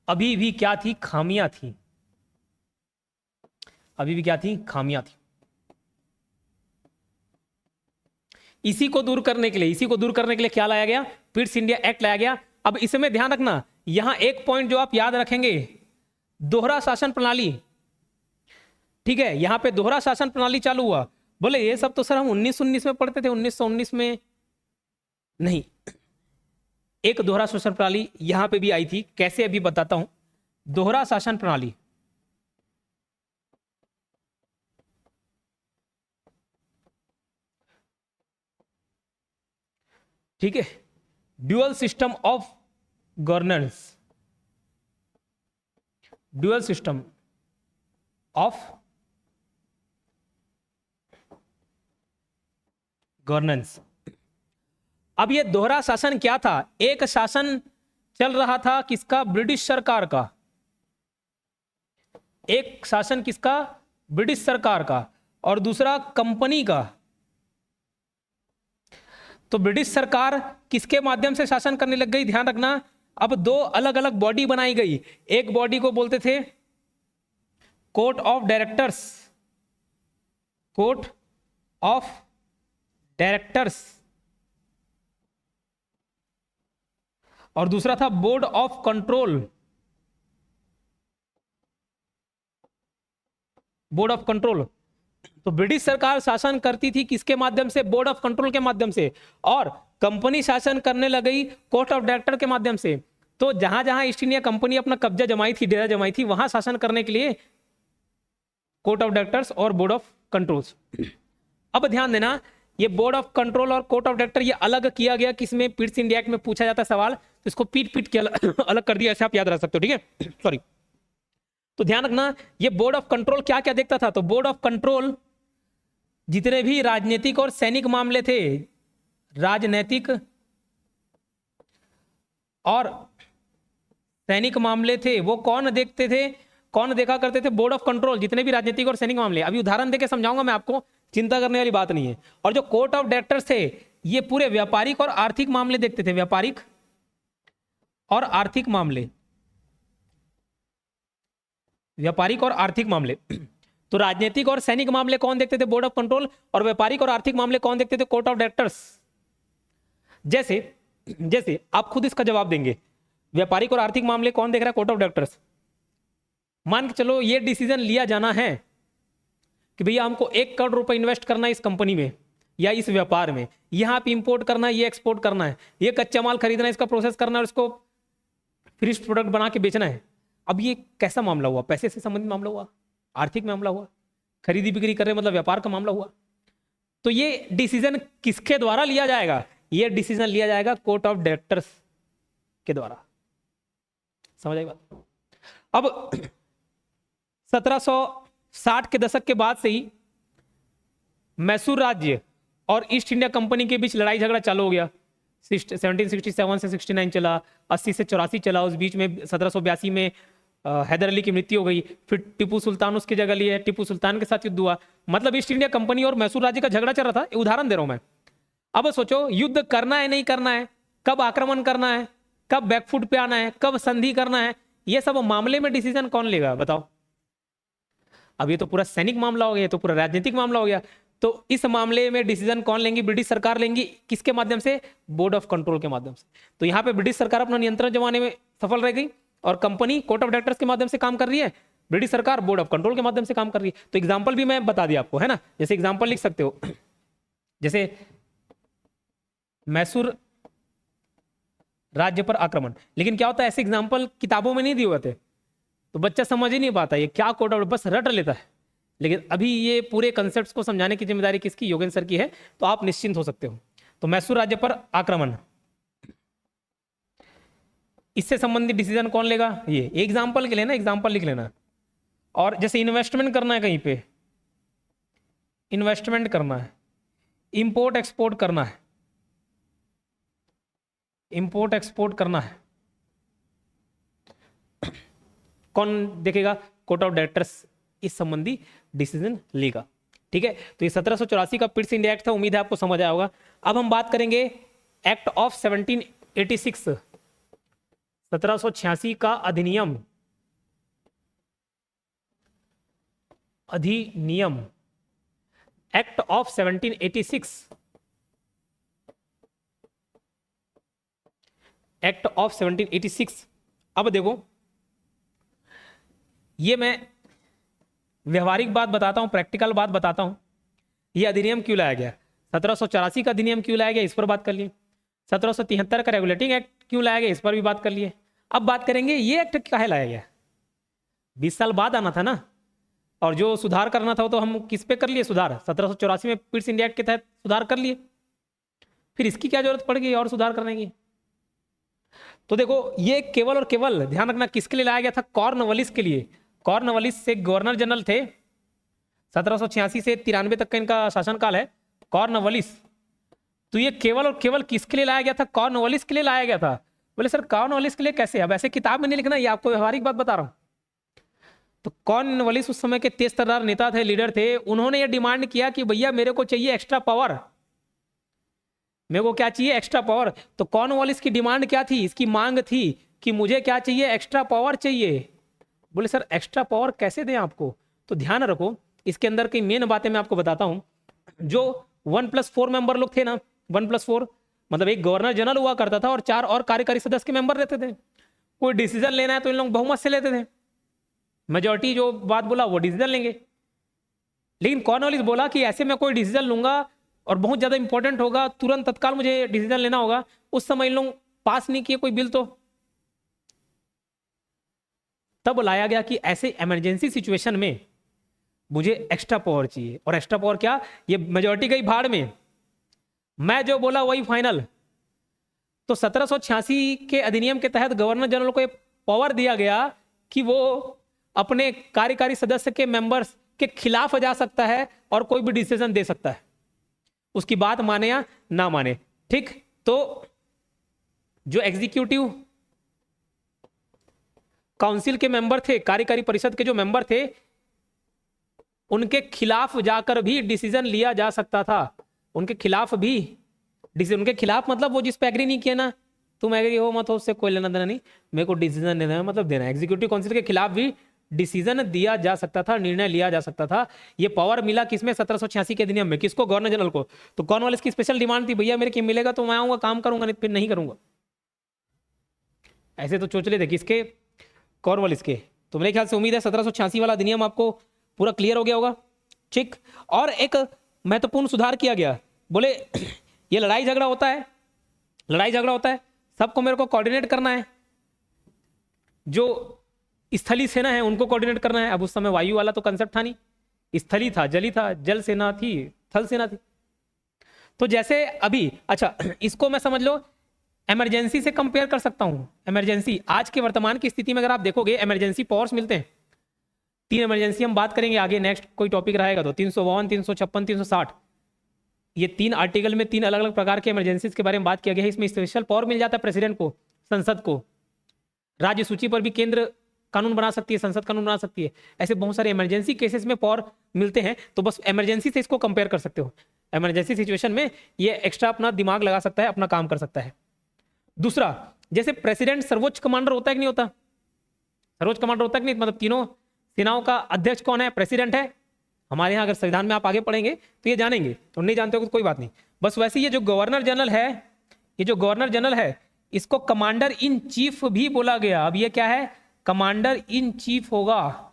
अभी भी क्या थी? खामियां थी। अभी भी क्या थी? खामियां थी। इसी को दूर करने के लिए, इसी को दूर करने के लिए क्या लाया गया? पिट्स इंडिया एक्ट लाया गया। अब इसमें ध्यान रखना, यहां एक पॉइंट जो आप याद रखेंगे, दोहरा शासन प्रणाली। ठीक है, यहां पे दोहरा शासन प्रणाली चालू हुआ। बोले ये सब तो सर हम 1919 में पढ़ते थे, 1919 में नहीं। एक दोहरा शासन प्रणाली यहां पे भी आई थी। कैसे? अभी बताता हूं। दोहरा शासन प्रणाली, ठीक है, dual system of governance, dual system of governance. अब ये दोहरा शासन क्या था? एक शासन चल रहा था किसका? ब्रिटिश सरकार का। एक शासन किसका? ब्रिटिश सरकार का, और दूसरा कंपनी का। तो ब्रिटिश सरकार किसके माध्यम से शासन करने लग गई? ध्यान रखना, अब दो अलग अलग बॉडी बनाई गई। एक बॉडी को बोलते थे court of directors, court of directors, और दूसरा था board of control, board of control. तो ब्रिटिश सरकार शासन करती थी किसके माध्यम से? बोर्ड ऑफ कंट्रोल के माध्यम से, और कंपनी शासन करने लगी कोर्ट ऑफ डायरेक्टर के माध्यम से। तो जहां जहां ईस्ट इंडिया कंपनी अपना कब्जा जमाई थी, डेरा जमाई थी, वहां शासन करने के लिए कोर्ट ऑफ डायरेक्टर्स और बोर्ड ऑफ कंट्रोल्स। अब ध्यान देना, ये बोर्ड ऑफ कंट्रोल और कोर्ट ऑफ डायरेक्टर ये अलग किया गया किसमें? पिट्स इंडिया एक्ट में पूछा जाता है सवाल, तो इसको पीट पीट के अलग कर दिया, ऐसे आप याद रख सकते हो। ठीक है, सॉरी। तो ध्यान रखना, ये बोर्ड ऑफ कंट्रोल क्या क्या देखता था? तो बोर्ड ऑफ कंट्रोल जितने भी राजनीतिक और सैनिक मामले थे, राजनीतिक और सैनिक मामले थे, वो कौन देखते थे? कौन देखा करते थे? Board of control. जितने भी राजनीतिक और सैनिक मामले, अभी उदाहरण देके समझाऊंगा मैं आपको, चिंता करने वाली बात नहीं है। और जो कोर्ट ऑफ डायरेक्टर्स थे, ये पूरे व्यापारिक और आर्थिक मामले देखते थे, व्यापारिक और आर्थिक मामले, व्यापारिक और आर्थिक मामले। तो राजनीतिक और सैनिक मामले कौन देखते थे? Board of control. और व्यापारिक और आर्थिक मामले कौन देखते थे? Court of directors. जैसे जैसे आप खुद इसका जवाब देंगे, व्यापारिक और आर्थिक मामले कौन देख रहा है? Court of directors. मान के चलो ये डिसीजन लिया जाना है कि भैया हमको 1 करोड़ रुपए इन्वेस्ट करना है इस कंपनी में या इस व्यापार में, यहां पे इंपोर्ट करना है, ये एक्सपोर्ट करना है, ये कच्चा माल खरीदना है, इसका प्रोसेस करना है और इसको फिनिश्ड प्रोडक्ट बना के बेचना है। अब ये कैसा मामला हुआ? पैसे से संबंधित मामला हुआ, आर्थिक मामला हुआ, खरीदी बिक्री कर रहे मतलब व्यापार का मामला हुआ। तो ये डिसीजन किसके द्वारा लिया जाएगा? ये डिसीजन लिया जाएगा कोर्ट ऑफ डायरेक्टर्स के द्वारा। समझ आई बात? अब 1760 के दशक के बाद से ही मैसूर राज्य और ईस्ट इंडिया कंपनी के बीच लड़ाई झगड़ा चालू हो गया। 1767 से 69 चला, 80 से 84 चला। उस बीच में 1782 में हैदर अली की मृत्यु हो गई। फिर टिप्पू सुल्तान उसकी जगह लिए, टिप्पू सुल्तान के साथ युद्ध हुआ। मतलब ईस्ट इंडिया कंपनी और मैसूर राज्य का झगड़ा चल रहा था। उदाहरण दे रहा हूं मैं। अब सोचो, युद्ध करना है नहीं करना है, कब आक्रमण करना है, कब बैकफुट पे आना है, कब संधि करना है, ये सब मामले में डिसीजन कौन लेगा? बताओ। अब ये तो पूरा सैनिक मामला हो गया, ये तो पूरा राजनीतिक मामला हो गया। तो इस मामले में डिसीजन कौन लेंगी? ब्रिटिश सरकार लेंगी। किसके माध्यम से? बोर्ड ऑफ कंट्रोल के माध्यम से। तो यहाँ पे ब्रिटिश सरकार अपना नियंत्रण जमाने में सफल रह गई और कंपनी कोर्ट ऑफ डायरेक्टर्स के माध्यम से काम कर रही है, ब्रिटिश सरकार बोर्ड ऑफ कंट्रोल के माध्यम से काम कर रही है। तो एग्जाम्पल भी मैं बता दिया आपको, है ना। जैसे एग्जाम्पल लिख सकते हो, जैसे मैसूर राज्य पर आक्रमण। लेकिन क्या होता है, ऐसे एग्जाम्पल किताबों में नहीं दिए हुए थे, तो बच्चा समझ ही नहीं पाता ये क्या कोर्ट ऑफ, बस रट लेता है। लेकिन अभी ये पूरे कंसेप्ट्स को समझाने की जिम्मेदारी किसकी? योगेंद्र सर की है। तो आप निश्चिंत हो सकते हो। तो मैसूर राज्य पर आक्रमण, इससे संबंधित डिसीजन कौन लेगा? ये एग्जाम्पल के लिए ना, एग्जाम्पल लिख लेना। और जैसे इन्वेस्टमेंट करना है, कहीं पे इन्वेस्टमेंट करना है, इंपोर्ट एक्सपोर्ट करना है, इंपोर्ट एक्सपोर्ट करना है, कौन देखेगा? कोर्ट ऑफ डायरेक्टर्स इस संबंधी डिसीजन लेगा। ठीक है। तो ये 1784 का पिट्स इंडिया एक्ट था। उम्मीद है आपको समझ आया होगा। अब हम बात करेंगे एक्ट ऑफ 1786, 1786 का अधिनियम, अधिनियम एक्ट ऑफ 1786, एक्ट ऑफ 1786। अब देखो, ये मैं व्यवहारिक बात बताता हूं, प्रैक्टिकल बात बताता हूं। ये अधिनियम क्यों लाया गया? 1784 का अधिनियम क्यों लाया गया, इस पर बात कर लिए। 1773 का रेगुलेटिंग एक्ट क्यों लाया गया, इस पर भी बात कर लिए। अब बात करेंगे ये एक्ट काहे लाया गया। 20 साल बाद आना था ना, और जो सुधार करना था वो तो हम किस पे कर लिए सुधार? 1784 में पिट्स इंडिया एक्ट के तहत सुधार कर लिए। फिर इसकी क्या जरूरत पड़ गई और सुधार करने की? तो देखो, ये केवल और केवल ध्यान रखना किसके लिए लाया गया था? कॉर्नवालिस के लिए। कॉर्नवालिस से गवर्नर जनरल थे, 1786 से 93 तक का इनका शासनकाल है, कॉर्नवालिस। तो ये केवल और केवल किसके लिए लाया गया था? कॉर्नवालिस के लिए लाया गया था। बोले सर कॉर्नवालिस के लिए कैसे? अब ऐसे किताब में नहीं लिखना, ये आपको व्यवहारिक बात बता रहा हूं। तो कॉर्नवालिस उस समय के तेज तर्रार नेता थे, लीडर थे। उन्होंने ये डिमांड किया कि भैया मेरे को चाहिए एक्स्ट्रा पावर, मेरे को क्या चाहिए? Extra power. तो कॉर्नवालिस की डिमांड क्या थी? इसकी मांग थी कि मुझे क्या चाहिए? एक्स्ट्रा पावर चाहिए। बोले सर एक्स्ट्रा पावर कैसे दें आपको? तो ध्यान रखो, इसके अंदर की मेन बातें मैं आपको बताता हूं। जो 1+4 मेंबर लोग थे ना, 1+4 मतलब एक गवर्नर जनरल हुआ करता था और 4 और कार्यकारी सदस्य के मेंबर रहते थे। कोई डिसीजन लेना है तो इन लोग बहुमत से लेते थे, मेजोरिटी जो बात बोला वो डिसीजन लेंगे। लेकिन कॉर्नवालिस बोला कि ऐसे मैं कोई डिसीजन लूंगा और बहुत ज्यादा इंपॉर्टेंट होगा, तुरंत तत्काल मुझे डिसीजन लेना होगा। उस समय इन लोग पास नहीं किए कोई बिल, तो तब लाया गया कि ऐसे इमरजेंसी सिचुएशन में मुझे एक्स्ट्रा पावर चाहिए। और एक्स्ट्रा पावर क्या? ये मेजोरिटी गई भाड़ में, मैं जो बोला वही फाइनल। तो 1786 के अधिनियम के तहत गवर्नर जनरल को पावर दिया गया कि वो अपने कार्यकारी सदस्य के मेंबर्स के खिलाफ जा सकता है और कोई भी डिसीजन दे सकता है, उसकी बात माने या ना माने। ठीक, तो जो एग्जीक्यूटिव काउंसिल के मेंबर थे, कार्यकारी परिषद के जो मेंबर थे, उनके खिलाफ जाकर भी डिसीजन लिया जा सकता था। उनके खिलाफ भी डिसीजन, उनके खिलाफ मतलब वो जिस पे एग्री नहीं किया ना, तुम एग्री हो मत हो उससे कोई लेना देना नहीं, मेरे को डिसीजन देना है मतलब देना है। एग्जीक्यूटिव काउंसिल के खिलाफ भी डिसीजन दिया जा सकता था, निर्णय लिया जा सकता था। ये पावर मिला किसमें? 1786 के अधिनियम में। किसको? गवर्नर जनरल को। तो कॉर्नवालिस की स्पेशल डिमांड थी, भैया मेरे को मिलेगा तो मैं आऊंगा काम करूंगा, नहीं फिर नहीं करूंगा। ऐसे तो चोचले थे किसके? कॉर्नवालिस के। तो मेरे ख्याल से उम्मीद है 1786 वाला अधिनियम आपको पूरा क्लियर हो गया होगा। ठीक, और एक महत्वपूर्ण सुधार किया गया। बोले ये लड़ाई झगड़ा होता है, लड़ाई झगड़ा होता है, सबको मेरे को कोऑर्डिनेट करना है। जो स्थली सेना है उनको कोऑर्डिनेट करना है। अब उस समय वायु वाला तो कंसेप्ट था नहीं, स्थली था, जली था, जल सेना थी, थल सेना थी। तो जैसे अभी, अच्छा इसको मैं समझ लो इमरजेंसी से कंपेयर कर सकता हूं। इमरजेंसी आज के वर्तमान की स्थिति में अगर आप देखोगे इमरजेंसी पावर्स मिलते हैं। 3 इमरजेंसी हम बात करेंगे आगे, नेक्स्ट कोई टॉपिक रहेगा तो 352, 356, 360, ये 3 आर्टिकल में 3 अलग अलग प्रकार के इमरजेंसीज के बारे में बात किया गया है। इसमें स्पेशल पावर मिल जाता है प्रेसिडेंट को, संसद को। राज्य सूची पर भी केंद्र कानून बना सकती है, संसद कानून बना सकती है। ऐसे बहुत सारे इमरजेंसी केसेस में पावर मिलते हैं। तो बस इमरजेंसी से इसको कंपेयर कर सकते हो। इमरजेंसी सिचुएशन में ये एक्स्ट्रा अपना दिमाग लगा सकता है, अपना काम कर सकता है। दूसरा, जैसे प्रेसिडेंट सर्वोच्च कमांडर होता है कि नहीं होता? सर्वोच्च कमांडर होता है कि नहीं? मतलब तीनों सेनाओं का अध्यक्ष कौन है? प्रेसिडेंट है। हमारे यहाँ अगर संविधान में आप आगे पढ़ेंगे तो ये जानेंगे, और नहीं जानते हो तो कोई बात नहीं। बस वैसे ये जो गवर्नर जनरल है, ये जो गवर्नर जनरल है, इसको कमांडर इन चीफ भी बोला गया। अब ये क्या है? कमांडर इन चीफ होगा।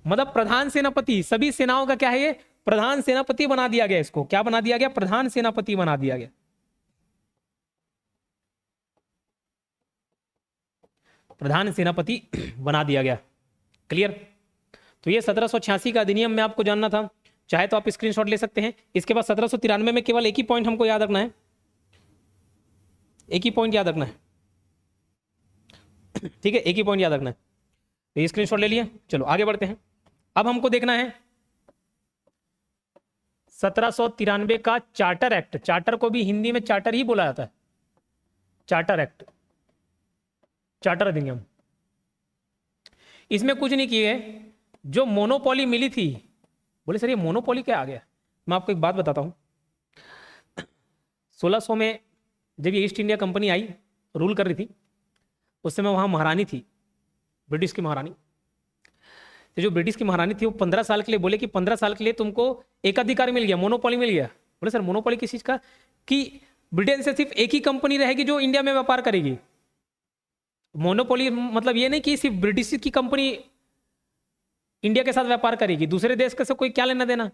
मतलब प्रधान सेनापति, सभी सेनाओं का क्या है? ये प्रधान सेनापति बना दिया गया। इसको क्या बना दिया गया? प्रधान सेनापति बना दिया गया। प्रधान सेनापति बना दिया गया। क्लियर? तो ये 1786 का अधिनियम में आपको जानना था, चाहे तो आप स्क्रीनशॉट ले सकते हैं। इसके बाद 1793 में केवल एक ही पॉइंट हमको याद रखना है, एक ही पॉइंट याद रखना है। ठीक है, एक ही पॉइंट याद रखना है। तो ये स्क्रीनशॉट ले लिया, चलो आगे बढ़ते हैं। अब हमको देखना है 1793 का चार्टर एक्ट। चार्टर को भी हिंदी में चार्टर ही बोला जाता है, चार्टर एक्ट, चार्टर अधिनियम। इसमें कुछ नहीं किए, जो मोनोपोली मिली थी। बोले सर ये मोनोपोली क्या आ गया? मैं आपको एक बात बताता हूं। 1600 में जब ये ईस्ट इंडिया कंपनी आई, रूल कर रही थी, उस समय वहां महारानी थी, ब्रिटिश की महारानी। तो जो ब्रिटिश की महारानी थी वो 15 साल के लिए बोले कि 15 साल के लिए तुमको एकाधिकार मिल गया, मोनोपोली मिल गया। बोले सर मोनोपोली किस चीज का? कि ब्रिटेन से सिर्फ एक ही कंपनी रहेगी जो इंडिया में व्यापार करेगी। मोनोपोली मतलब ये नहीं कि सिर्फ ब्रिटिश की कंपनी इंडिया के साथ व्यापार करेगी, दूसरे देश का से कोई क्या लेना देना।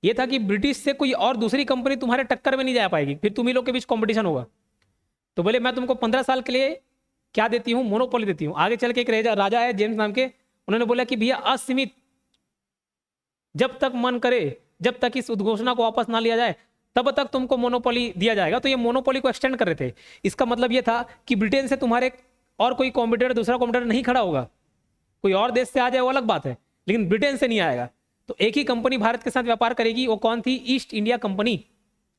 ये था कि ब्रिटिश से कोई और दूसरी कंपनी तुम्हारे टक्कर में नहीं जा पाएगी, फिर तुम ही लोग के बीच कंपटीशन होगा। तो बोले मैं तुमको 15 साल के लिए क्या देती हूँ? मोनोपोली देती हूँ। आगे चल के एक राजा है जेम्स नाम के, उन्होंने बोला कि भैया असीमित जब तक मन करे, जब तक इस उद्घोषणा को वापस ना लिया जाए, तब तक तुमको मोनोपोली दिया जाएगा। तो ये मोनोपोली को एक्सटेंड कर रहे थे। इसका मतलब ये था कि ब्रिटेन से तुम्हारे और कोई कॉम्पिटिटर, दूसरा कॉम्पिटिटर नहीं खड़ा होगा। कोई और देश से आ जाए वो अलग बात है, लेकिन ब्रिटेन से नहीं आएगा। तो एक ही कंपनी भारत के साथ व्यापार करेगी, वो कौन थी? East India company.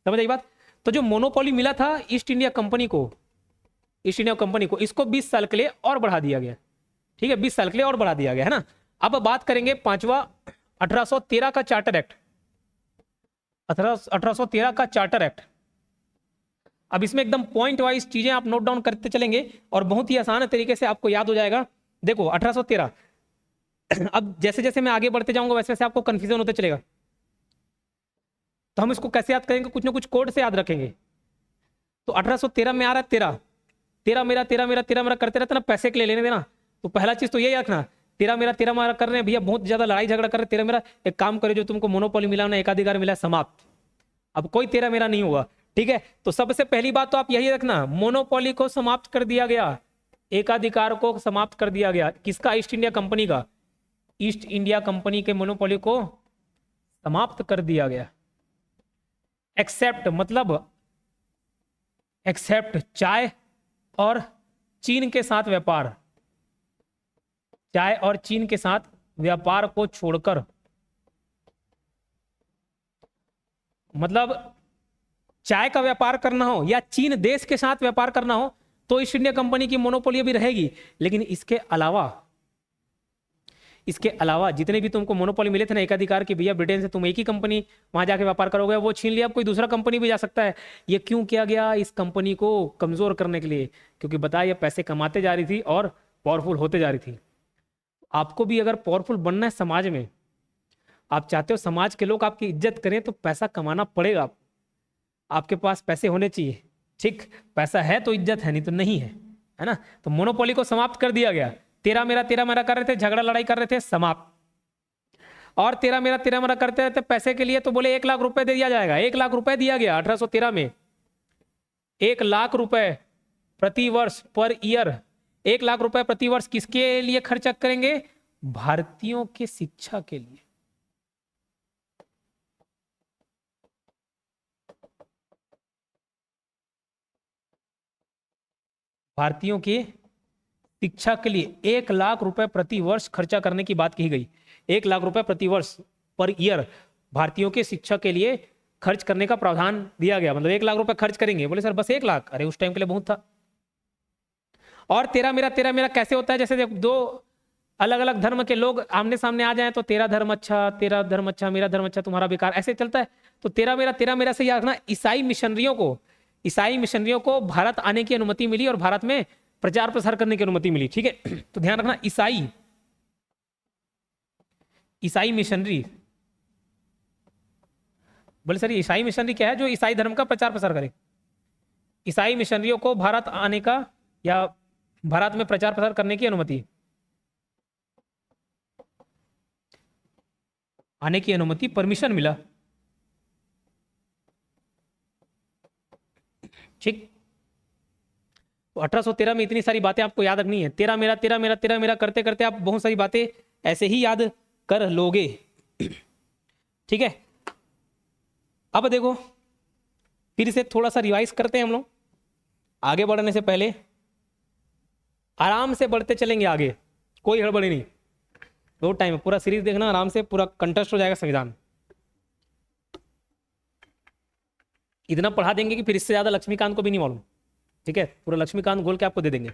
समझ आई बात? तो जो मोनोपोली मिला था ईस्ट इंडिया कंपनी को, इसको 20 साल के लिए और बढ़ा दिया गया। ठीक है, 20 साल के लिए और बढ़ा दिया गया है ना। अब बात करेंगे पांचवा 1813 का चार्टर एक्ट। 1813 का चार्टर एक्ट। अब इसमें एकदम पॉइंट वाइज चीजें आप नोट डाउन करते चलेंगे और बहुत ही आसान तरीके से आपको याद हो जाएगा। देखो 1813, अब जैसे जैसे मैं आगे बढ़ते जाऊंगा वैसे वैसे आपको कंफ्यूजन होते चलेगा। तो हम इसको कैसे याद करेंगे? कुछ ना कुछ कोड से याद रखेंगे। तो 1813 में आ रहा है तेरा मेरा करते रहते ना, पैसे के लिए लेने देना। तो पहला चीज तो यही रखना, तेरा मेरा कर रहे हैं भैया, बहुत ज्यादा लड़ाई झगड़ा कर रहे हैं, तेरा मेरा। एक काम करे, जो तुमको मोनोपोली मिला ना, एकाधिकार मिला, समाप्त। अब कोई तेरा मेरा नहीं होगा। ठीक है, तो सबसे पहली बात तो आप यही रखना, मोनोपोली को समाप्त कर दिया गया, एकाधिकार को समाप्त कर दिया गया। किसका? ईस्ट इंडिया कंपनी का। ईस्ट इंडिया कंपनी के मोनोपोली को समाप्त कर दिया गया। एक्सेप्ट मतलब एक्सेप्ट चाय और चीन के साथ व्यापार, चाय और चीन के साथ व्यापार को छोड़कर, मतलब चाय का व्यापार करना हो या चीन देश के साथ व्यापार करना हो तो ईस्ट इंडिया कंपनी की मोनोपोली भी रहेगी। लेकिन इसके अलावा जितने भी तुमको मोनोपोली मिले थे ना एकाधिकार की, भैया ब्रिटेन से तुम एक ही कंपनी वहां जाके व्यापार करोगे, वो छीन लिया। अब कोई दूसरा कंपनी भी जा सकता है। ये क्यों किया गया? इस कंपनी को कमजोर करने के लिए, क्योंकि बताया ये पैसे कमाते जा रही थी और पावरफुल होते जा रही थी। आपको भी अगर पावरफुल बनना है समाज में, आप चाहते हो समाज के लोग आपकी इज्जत करें, तो पैसा कमाना पड़ेगा। आपके पास पैसे होने चाहिए। ठीक, पैसा है तो इज्जत है, नहीं तो नहीं है ना। तो मोनोपोली को समाप्त कर दिया गया। तेरा मेरा कर रहे थे, झगड़ा लड़ाई कर रहे थे, समाप्त। और तेरा मेरा करते रहते पैसे के लिए, तो बोले 1 लाख रुपए दे दिया जाएगा। 1 लाख रुपए दिया गया 1813 में। 1 लाख रुपए प्रति वर्ष, पर ईयर 1 लाख रुपए प्रति वर्ष किसके लिए खर्चा करेंगे? भारतीयों के शिक्षा के लिए। भारतीयों की शिक्षा के लिए 1 लाख रुपए प्रति वर्ष खर्चा करने की बात की गई। 1 लाख रुपए प्रति वर्ष, पर ईयर, भारतीयों के शिक्षा के लिए खर्च करने का प्रावधान दिया गया। मतलब 1 लाख रुपए खर्च करेंगे। बोले सर बस 1 लाख? अरे उस टाइम के लिए बहुत था। और तेरा मेरा कैसे होता है? जैसे दो अलग अलग धर्म के लोग आमने सामने आ जाएं तो तेरा धर्म अच्छा, मेरा धर्म अच्छा, तुम्हारा बेकार, ऐसे चलता है। तो तेरा मेरा से याद रखना। ईसाई मिशनरियों को भारत आने की अनुमति मिली और भारत में प्रचार प्रसार करने की अनुमति मिली। ठीक है, तो ध्यान रखना, ईसाई मिशनरी। बोले सर ईसाई मिशनरी क्या है? जो ईसाई धर्म का प्रचार प्रसार करे। ईसाई मिशनरियों को भारत आने का या भारत में प्रचार प्रसार करने की अनुमति, परमिशन मिला। ठीक, तो 1813 में इतनी सारी बातें आपको याद रखनी है। तेरा मेरा करते करते आप बहुत सारी बातें ऐसे ही याद कर लोगे। ठीक है, अब देखो फिर से थोड़ा सा रिवाइज करते हैं हम लोग। आगे बढ़ने से पहले आराम से बढ़ते चलेंगे आगे, कोई हड़बड़ी नहीं। दो टाइम है, पूरा सीरीज देखना आराम से, पूरा कंटेस्ट हो जाएगा संविधान। इतना पढ़ा देंगे कि फिर इससे ज्यादा लक्ष्मीकांत को भी नहीं मालूम। ठीक है, पूरा लक्ष्मीकांत गोल के आपको दे देंगे।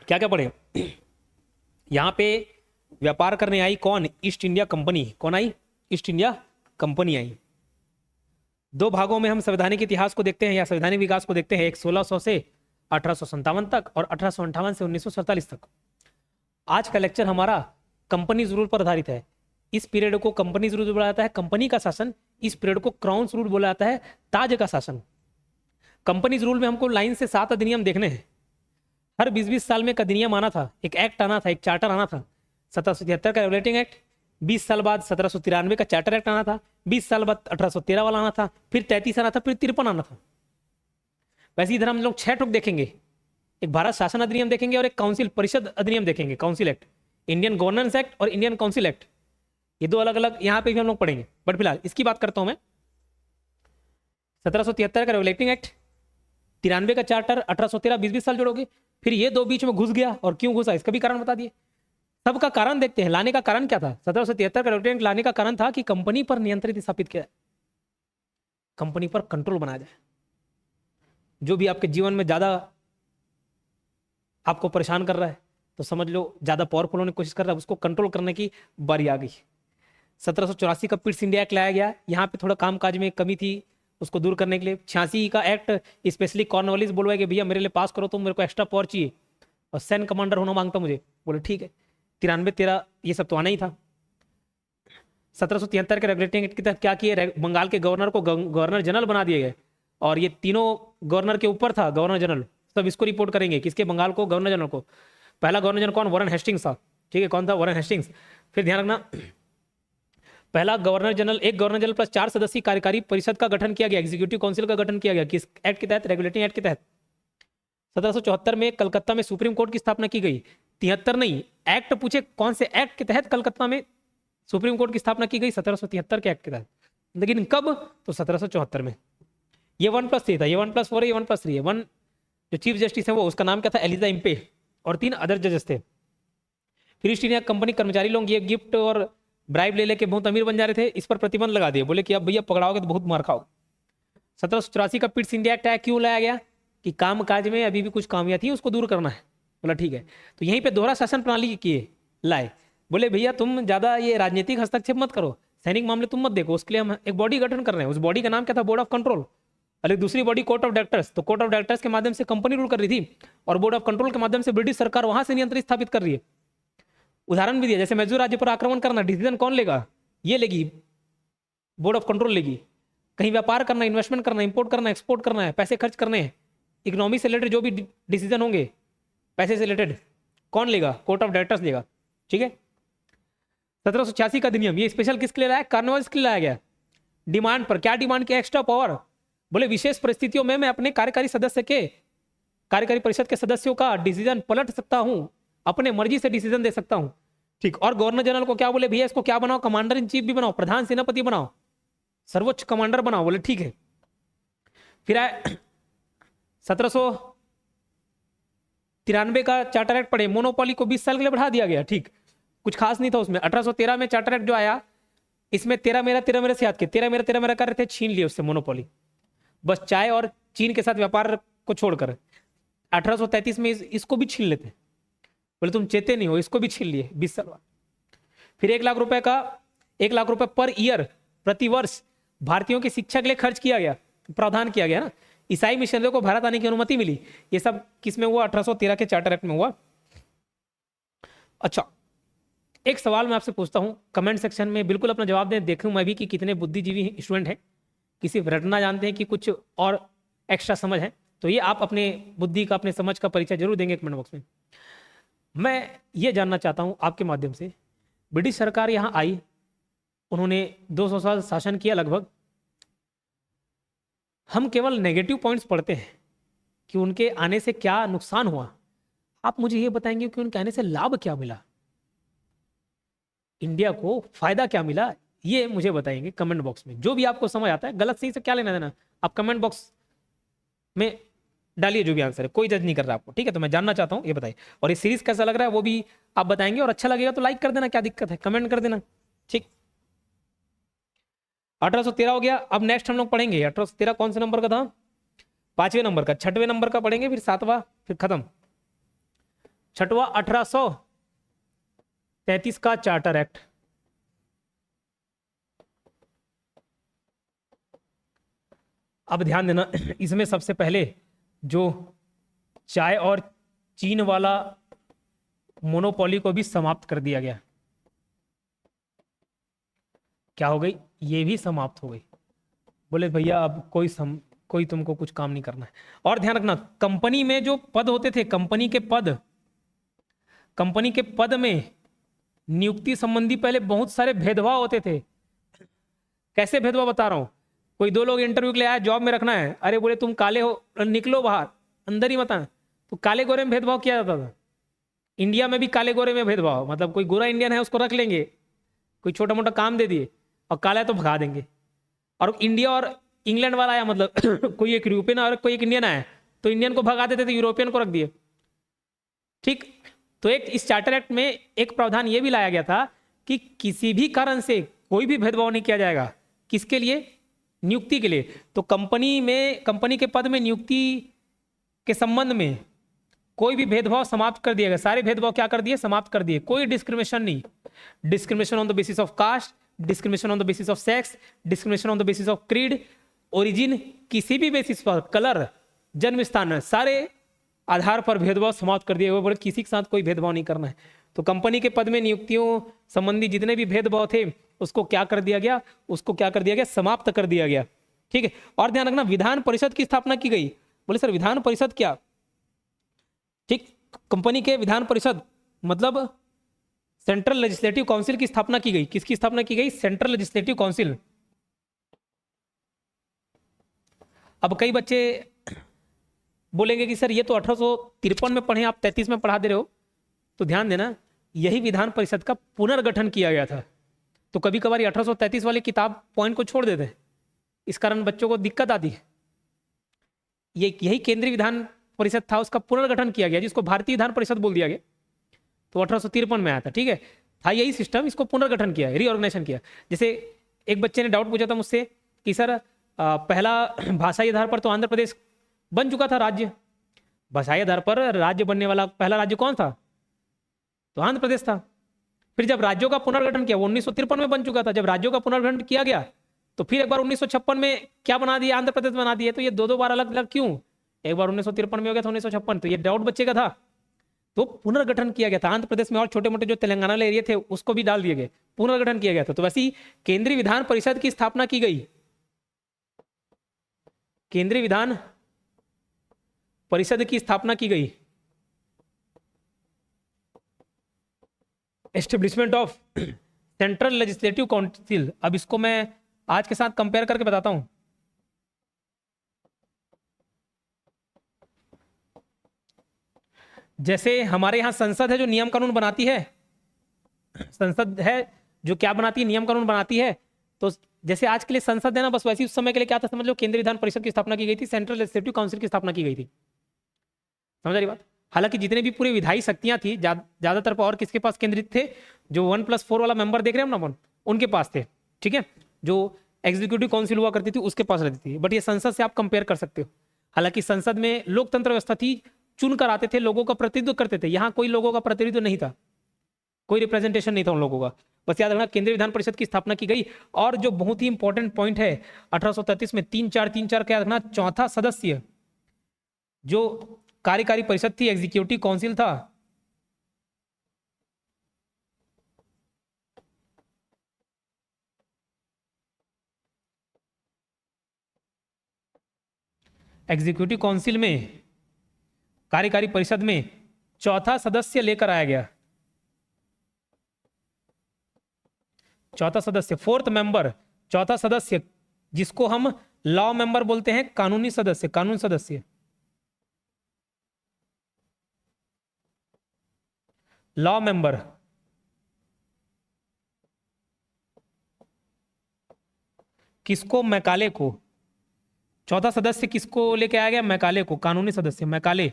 क्या क्या पढ़े? यहां पे व्यापार करने आई कौन? East India company. कौन आई? ईस्ट इंडिया कंपनी आई। 2 भागों में हम संवैधानिक इतिहास को देखते हैं या संवैधानिक विकास को देखते हैं। एक 1600 से 1857 तक और 1858 से 1947 तक। आज का लेक्चर हमारा कंपनीज रूल पर आधारित है। इस पीरियड को कंपनीज रूल बोला जाता है, कंपनी का शासन। इस पीरियड को क्राउन्स रूल बोला जाता है, ताज का शासन। कंपनीज रूल में हमको लाइन से 7 अधिनियम देखने हैं। हर 20-20 साल में एक अधिनियम आना था, एक एक्ट आना था, एक चार्टर आना था। 1773 का रेगुलेटिंग एक्ट, 20 साल बाद 1793 का चार्टर एक्ट आना था, 20 साल बाद 1813 वाला आना था, फिर 33 आना था, फिर 53 आना था। वैसे इधर हम लोग 6 ठोक देखेंगे। एक भारत शासन अधिनियम देखेंगे और एक काउंसिल परिषद अधिनियम देखेंगे, council act, Indian governance act और इंडियन काउंसिल एक्ट। ये दो अलग अलग यहाँ पे भी हम लोग पढ़ेंगे, बट फिलहाल इसकी बात करता हूं मैं। 1773 का रेगुलेटिंग एक्ट, 93 का चार्टर, 1813, 20-20 साल जोड़ोगे। फिर ये दो बीच में घुस गया, और क्यों घुसा इसका भी कारण बता दिए। सबका कारण देखते हैं, लाने का कारण क्या था। 1773 का रेगुलेटिंग एक्ट लाने का कारण था कि कंपनी पर नियंत्रण स्थापित किया जाए, कंपनी पर कंट्रोल बनाया जाए। जो भी आपके जीवन में ज्यादा आपको परेशान कर रहा है, तो समझ लो ज्यादा पावरफुल होने की कोशिश कर रहा है, उसको कंट्रोल करने की बारी आ गई। 1784 का पिट्स इंडिया एक्ट लाया गया, यहाँ पे थोड़ा कामकाज में कमी थी, उसको दूर करने के लिए। 86 का एक्ट स्पेशली कॉर्नवालिस बोलवाया कि भैया मेरे लिए पास करो, तो मेरे को एक्स्ट्रा पावर चाहिए और सैन्य कमांडर होना मांगता मुझे, बोले ठीक है। 93, 13 ये सब तो आना ही था। 1773 के रेगुलेटिंग एक्ट के तहत क्या किए, बंगाल के गवर्नर को गवर्नर जनरल बना दिए गए, और ये तीनों गवर्नर के ऊपर था गवर्नर जनरल, सब इसको रिपोर्ट करेंगे, किसके, बंगाल को, गवर्नर जनरल को। पहला गवर्नर जनरल कौन, वॉरेन हेस्टिंग्स था, ठीक है, कौन था, वॉरेन हेस्टिंग्स। फिर ध्यान रखना, पहला गवर्नर जनरल, एक गवर्नर जनरल प्लस 4 सदस्यीय कार्यकारी परिषद का गठन किया गया, एग्जीक्यूटिव काउंसिल का गठन किया गया, किस एक्ट के तहत, रेगुलेटिंग एक्ट के तहत। 1774 में कलकत्ता में सुप्रीम कोर्ट की स्थापना की गई। 73 नहीं, एक्ट पूछे कौन से एक्ट के तहत कलकत्ता में सुप्रीम कोर्ट की स्थापना की गई, 1773 के एक्ट के तहत। लेकिन कब, तो 1774 में। ये 1+3 था, ये 1+4 है, ये 1+3 है। 1 जो चीफ जस्टिस है वो, उसका नाम क्या था, एलिजा इम्पे, और 3 अदर जजेस थे। फिर ईस्ट इंडिया कंपनी कर्मचारी लोग ये गिफ्ट और ब्राइब ले लेके बहुत अमीर बन जा रहे थे, इस पर प्रतिबंध लगा दिए, बोले कि अब भैया पकड़ाओगे तो बहुत मार खाओगे। 1784 का पिट्स इंडिया एक्ट क्यों लाया गया, कि काम काज में अभी भी कुछ खामियां थी, उसको दूर करना है। बोला ठीक है, तो यहीं पे दोहरा शासन प्रणाली किए लाए, बोले भैया तुम ज्यादा ये राजनीतिक हस्तक्षेप मत करो, सैनिक मामले तुम मत देखो, उसके लिए हम एक बॉडी गठन कर रहे हैं। उस बॉडी का नाम क्या था, बोर्ड ऑफ कंट्रोल। और एक दूसरी बॉडी कोर्ट ऑफ डायरेक्टर्स, तो कोर्ट ऑफ डायरेक्टर्स के माध्यम से कंपनी रूल कर रही थी, और बोर्ड ऑफ कंट्रोल के माध्यम से ब्रिटिश सरकार वहां से नियंत्रण स्थापित कर रही है। उदाहरण भी दिया, जैसे मैसूर राज्य पर आक्रमण करना, डिसीजन कौन लेगा, ये लेगी, बोर्ड ऑफ कंट्रोल लेगी। कहीं व्यापार करना, इन्वेस्टमेंट करना, इंपोर्ट करना, एक्सपोर्ट करना है, पैसे खर्च करने हैं, इकोनॉमी से रिलेटेड जो भी डिसीजन होंगे पैसे से रिलेटेड, कौन लेगा, कोर्ट ऑफ डायरेक्टर्स लेगा, ठीक है। 1786 का अधिनियम, ये स्पेशल किसके लिए लाया, कार्नवालिस के लिए लाया गया। डिमांड पर, क्या डिमांड किया, एक्स्ट्रा पावर, बोले विशेष परिस्थितियों में मैं अपने कार्यकारी सदस्य के, कार्यकारी परिषद के सदस्यों का डिसीजन पलट सकता हूं, अपने मर्जी से डिसीजन दे सकता हूं, ठीक। और गवर्नर जनरल को क्या बोले, भैया इसको क्या बनाओ, कमांडर इन चीफ भी बनाओ, प्रधान सेनापति बनाओ, सर्वोच्च कमांडर बनाओ, बोले ठीक है। फिर आए 1793 का चार्टर एक्ट पढ़े, मोनोपोली को 20 साल के लिए बढ़ा दिया गया, ठीक, कुछ खास नहीं था उसमें। 1813 में चार्टर एक्ट जो आया, इसमें 13 मेरा से याद किया, 13 मेरा कर रहे थे, छीन लिए उससे मोनोपोली, बस चाय और चीन के साथ व्यापार को छोड़कर। 1833 में इसको भी छीन लेते, बोले तुम चेते नहीं हो, इसको भी छीन लिए 20 साल बाद। फिर 1 लाख रुपए पर ईयर, प्रति वर्ष भारतीयों की शिक्षा के लिए खर्च किया गया, प्रावधान किया गया ना। ईसाई मिशनरियों को भारत आने की अनुमति मिली, ये सब किस में हुआ, 1813 के चार्टर एक्ट में हुआ। अच्छा, एक सवाल मैं आपसे पूछता हूं, कमेंट सेक्शन में बिल्कुल अपना जवाब दें, देखूं मैं भी कि कितने बुद्धिजीवी स्टूडेंट हैं, किसी रटना जानते हैं कि कुछ और एक्स्ट्रा समझ है, तो ये आप अपने बुद्धि का, अपने समझ का परिचय जरूर देंगे कमेंट बॉक्स में। मैं ये जानना चाहता हूं आपके माध्यम से, ब्रिटिश सरकार यहाँ आई, उन्होंने 200 साल शासन किया लगभग, हम केवल नेगेटिव पॉइंट्स पढ़ते हैं कि उनके आने से क्या नुकसान हुआ, आप मुझे ये बताएंगे कि उनके आने से लाभ क्या मिला, इंडिया को फायदा क्या मिला, ये मुझे बताएंगे कमेंट बॉक्स में। जो भी आपको समझ आता है, गलत सही से क्या लेना देना, आप कमेंट बॉक्स में डालिए जो भी आंसर है, कोई जज नहीं कर रहा आपको, ठीक है। तो मैं जानना चाहता हूँ, ये बताइए, और ये सीरीज कैसा लग रहा है वो भी आप बताएंगे, और अच्छा लगेगा तो लाइक कर देना, क्या दिक्कत है, कमेंट कर देना, ठीक। 1813 हो गया। अब नेक्स्ट हम लोग पढ़ेंगे 1813 कौन से नंबर का था, 5वें नंबर का, 6वें नंबर का पढ़ेंगे, फिर 7वां, फिर खत्म। 6वां 1833 का चार्टर एक्ट। अब ध्यान देना, इसमें सबसे पहले जो चाय और चीन वाला मोनोपोली को भी समाप्त कर दिया गया। क्या हो गई, ये भी समाप्त हो गई, बोले भैया अब कोई तुमको कुछ काम नहीं करना है। और ध्यान रखना, कंपनी में जो पद होते थे, कंपनी के पद में नियुक्ति संबंधी पहले बहुत सारे भेदभाव होते थे। कैसे भेदभाव बता रहा हूं, कोई 2 लोग इंटरव्यू के लिए आया, जॉब में रखना है, अरे बोले तुम काले हो, निकलो बाहर, अंदर ही मत आना, तो काले गोरे में भेदभाव किया जाता था। इंडिया में भी काले गोरे में भेदभाव, मतलब कोई गोरा इंडियन है उसको रख लेंगे, कोई छोटा मोटा काम दे दिए, और काला है तो भगा देंगे। और इंडिया और इंग्लैंड वाला आया, मतलब कोई एक यूरोपियन और कोई एक इंडियन आया, तो इंडियन को भगा देते, तो यूरोपियन को रख दिए। ठीक, तो एक इस चार्टर एक्ट में एक प्रावधान ये भी लाया गया था कि किसी भी कारण से कोई भी भेदभाव नहीं किया जाएगा। किसके लिए? नियुक्ति के लिए। तो कंपनी के पद में नियुक्ति के संबंध में कोई भी भेदभाव समाप्त कर दिया गया। सारे भेदभाव क्या कर दिए? समाप्त कर दिए। कोई डिस्क्रिमिनेशन नहीं। Discrimination on the basis of caste, discrimination on the basis of sex, discrimination on the basis of creed, origin, किसी भी बेसिस पर, कलर, जन्म स्थान, सारे आधार पर भेदभाव समाप्त कर दिए हुए। बोले किसी के साथ कोई भेदभाव नहीं करना है। तो कंपनी के पद में नियुक्तियों संबंधी जितने भी भेदभाव थे उसको क्या कर दिया गया? उसको क्या कर दिया गया? समाप्त कर दिया गया। ठीक है। और ध्यान रखना, विधान परिषद की स्थापना की गई। बोले सर विधान परिषद क्या? ठीक, कंपनी के विधान परिषद मतलब सेंट्रल लेजिस्लेटिव काउंसिल की स्थापना की गई। किसकी स्थापना की गई? Central legislative council. अब कई बच्चे बोलेंगे कि सर ये तो 1853 में पढ़े, आप 33 में पढ़ा दे रहे हो। तो ध्यान देना, यही विधान परिषद का पुनर्गठन किया गया था। तो कभी कभार 1833 वाली किताब पॉइंट को छोड़ देते हैं, इस कारण बच्चों को दिक्कत आती है। यही केंद्रीय विधान परिषद था, उसका पुनर्गठन किया गया, जिसको भारतीय विधान परिषद बोल दिया गया। तो 1853 में आया था। ठीक है, था यही सिस्टम, इसको पुनर्गठन किया, रीऑर्गेनाइजेशन किया। जैसे एक बच्चे ने डाउट पूछा था मुझसे कि सर पहला भाषाई आधार पर तो आंध्र प्रदेश बन चुका था राज्य। भाषाई आधार पर राज्य बनने वाला पहला राज्य कौन था? तो आंध्र प्रदेश था। फिर जब राज्यों का पुनर्गठन किया, वो 1953 में बन चुका था। जब राज्यों का पुनर्गठन किया गया तो फिर एक बार 1956 में क्या बना दिया? आंध्र प्रदेश बना दिए। तो ये दो बार अलग अलग क्यों? एक बार 1953 में हो गया था, 1956। तो ये डाउट बच्चे का था। तो पुनर्गठन किया गया था आंध्र प्रदेश में, और छोटे मोटे जो तेलंगाना वाले एरिया थे उसको भी डाल दिए गए, पुनर्गठन किया गया था। तो वैसे ही केंद्रीय विधान परिषद की स्थापना की गई। केंद्रीय विधान परिषद की स्थापना की गई। Establishment of central legislative council. अब इसको मैं आज के साथ कंपेयर करके बताता हूं। जैसे हमारे यहां संसद है जो नियम कानून बनाती है, संसद है जो क्या बनाती है? नियम कानून बनाती है। तो जैसे आज के लिए संसद है ना, बस वैसे उस समय के लिए क्या था समझ लो, केंद्रीय विधान परिषद की स्थापना की गई थी, सेंट्रल लेजिस्लेटिव काउंसिल की स्थापना की गई थी। समझ रही बात? हालांकि जितने भी पूरी विधायी शक्तियां थी ज्यादातर पर और किसके पास केंद्रित थे? जो 1+4 वाला मेंबर देख रहे हैं ना, उनके पास थे। ठीक है, जो एग्जीक्यूटिव काउंसिल हुआ करती थी उसके पास रहती थी। बट ये संसद से आप कंपेयर कर सकते हो। हालांकि संसद में लोकतंत्र व्यवस्था थी, चुनकर आते थे, लोगों का प्रतिनिधित्व करते थे। यहाँ कोई लोगों का प्रतिनिधित्व नहीं था, कोई रिप्रेजेंटेशन नहीं था उन लोगों का। बस याद रखना, केंद्रीय विधान परिषद की स्थापना की गई। और जो बहुत ही इंपॉर्टेंट पॉइंट है 1833 में 3-4 क्या रखना, चौथा सदस्य जो कार्यकारी परिषद थी, एग्जीक्यूटिव काउंसिल था, एग्जीक्यूटिव काउंसिल में, कार्यकारी परिषद में चौथा सदस्य लेकर आया गया। चौथा सदस्य, फोर्थ मेंबर, चौथा सदस्य, जिसको हम लॉ मेंबर बोलते हैं, कानूनी सदस्य, कानून सदस्य, लॉ मेंबर। किसको? मैकाले को। चौथा सदस्य किसको लेके आया गया? मैकाले को, कानूनी सदस्य मैकाले।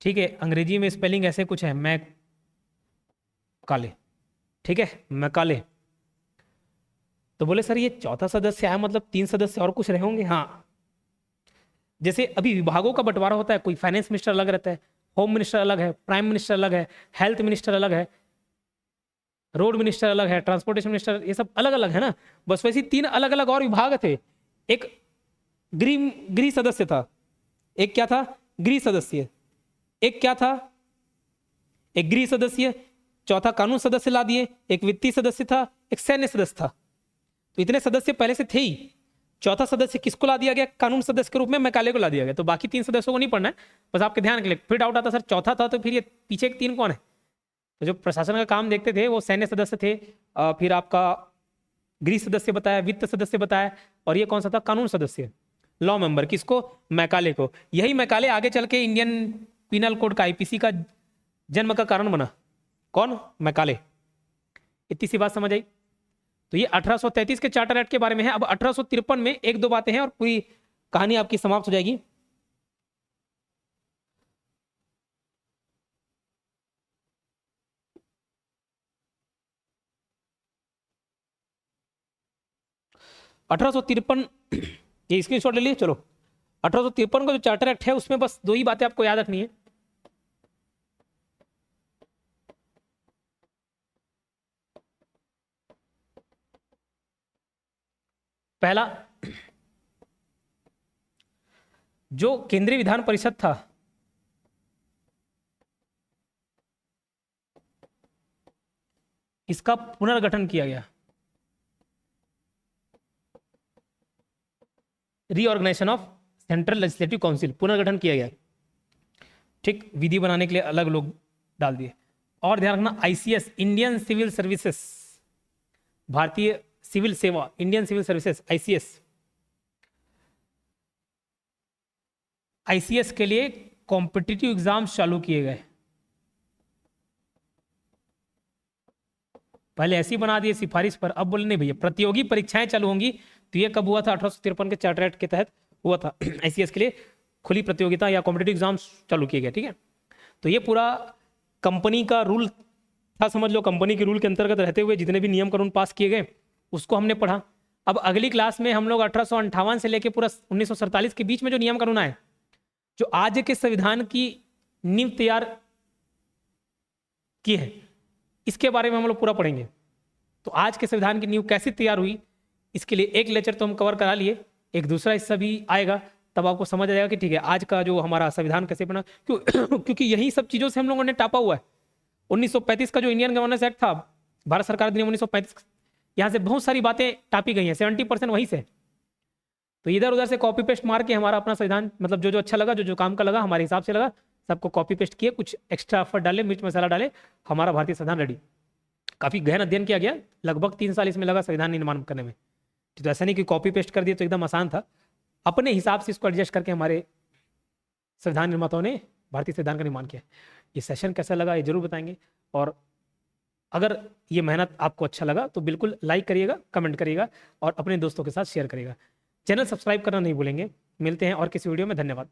ठीक है, अंग्रेजी में स्पेलिंग ऐसे कुछ है, मैकाले। ठीक है, मैकाले। तो बोले सर ये चौथा सदस्य आया, मतलब 3 सदस्य और कुछ रहे होंगे? हाँ, जैसे अभी विभागों का बंटवारा होता है, कोई फाइनेंस मिनिस्टर अलग रहता है, होम मिनिस्टर अलग है, प्राइम मिनिस्टर अलग है, हेल्थ मिनिस्टर अलग है, रोड मिनिस्टर अलग है, ट्रांसपोर्टेशन मिनिस्टर, ये सब अलग अलग है ना। बस वैसे 3 अलग अलग और विभाग थे। एक गृह सदस्य था, एक क्या था? गृह सदस्य। एक क्या था? एक गृह सदस्य। चौथा कानून सदस्य ला दिए। एक वित्तीय सदस्य था, एक सैन्य सदस्य था। तो इतने सदस्य पहले से थे ही। चौथा सदस्य किसको ला दिया गया? कानून सदस्य के रूप में मैकाले को ला दिया गया। तो बाकी 3 सदस्यों को नहीं पढ़ना है, बस आपके ध्यान के लिए। फिर डाउट आता सर चौथा था तो फिर ये पीछे के 3 कौन है? तो जो प्रशासन का काम देखते थे वो सैन्य सदस्य थे, फिर आपका गृह सदस्य बताया, वित्त सदस्य बताया, और ये कौन सा था? कानून सदस्य, लॉ मेंबर। किसको? मैकाले को। यही मैकाले आगे चल के इंडियन पिनल कोड का, आईपीसी का जन्म का कारण बना? कौन? मैकाले। इतनी सी बात समझ आई? तो ये 1833 के चार्टर एक्ट के बारे में है। अब 1853 में एक दो बातें हैं और पूरी कहानी आपकी समाप्त हो जाएगी। ये स्क्रीनशॉट ले लिए, चलो। 1853 का जो चार्टर एक्ट है उसमें बस दो ही बातें आपको याद रखनी है। पहला, जो केंद्रीय विधान परिषद था इसका पुनर्गठन किया गया, reorganisation of central legislative council, पुनर्गठन किया गया। ठीक, विधि बनाने के लिए अलग लोग डाल दिए। और ध्यान रखना, आईसीएस, इंडियन सिविल सर्विसेज, भारतीय सिविल सेवा, Indian civil services, ICS, ICS के लिए कॉम्पिटिटिव एग्जाम्स चालू किए गए। पहले ऐसी बना दिए सिफारिश पर, अब बोले नहीं भैया प्रतियोगी परीक्षाएं चालू होंगी। तो ये कब हुआ था? 1853 के चार्टर एक्ट के तहत हुआ था। आईसीएस के लिए खुली प्रतियोगिता या कॉम्पिटिटिव एग्जाम्स चालू किए गए। ठीक है, तो ये पूरा कंपनी का रूल था, समझ लो। कंपनी के रूल के अंतर्गत रहते हुए जितने भी नियम कानून पास किए गए उसको हमने पढ़ा। अब अगली क्लास में हम लोग 1858 से लेकर पूरा 1947 के बीच में जो नियम कानून आए, जो आज के संविधान की नींव तैयार की है, इसके बारे में हम लोग पूरा पढ़ेंगे। तो आज के संविधान की नींव कैसे तैयार हुई, इसके लिए एक लेक्चर तो हम कवर करा लिए, एक दूसरा हिस्सा भी आएगा, तब आपको समझ आ जाएगा कि ठीक है आज का जो हमारा संविधान कैसे बना। क्योंकि यही सब चीज़ों से हम लोगों ने टापा हुआ है। 1935 का जो इंडियन गवर्नेंस एक्ट था, भारत सरकार अधिनियम 1935, यहाँ से बहुत सारी बातें टापी गई हैं, 70% वहीं से। तो इधर उधर से कॉपी पेस्ट मार के हमारा अपना संविधान, मतलब जो जो अच्छा लगा, जो जो काम का लगा, हमारे हिसाब से लगा, सबको कॉपी पेस्ट किए, कुछ एक्स्ट्रा एफर्ट डाले, मिर्च मसाला डाले, हमारा भारतीय संविधान रेडी। काफ़ी गहन अध्ययन किया गया, लगभग 3 साल इसमें लगा संविधान निर्माण करने में। तो ऐसा नहीं कि कॉपी पेस्ट कर दिए तो एकदम आसान था, अपने हिसाब से इसको एडजस्ट करके हमारे संविधान निर्माताओं ने भारतीय संविधान का निर्माण किया। ये सेशन कैसा लगा ये जरूर बताएंगे, और अगर ये मेहनत आपको अच्छा लगा तो बिल्कुल लाइक करिएगा, कमेंट करिएगा और अपने दोस्तों के साथ शेयर करिएगा। चैनल सब्सक्राइब करना नहीं भूलेंगे। मिलते हैं और किसी वीडियो में। धन्यवाद।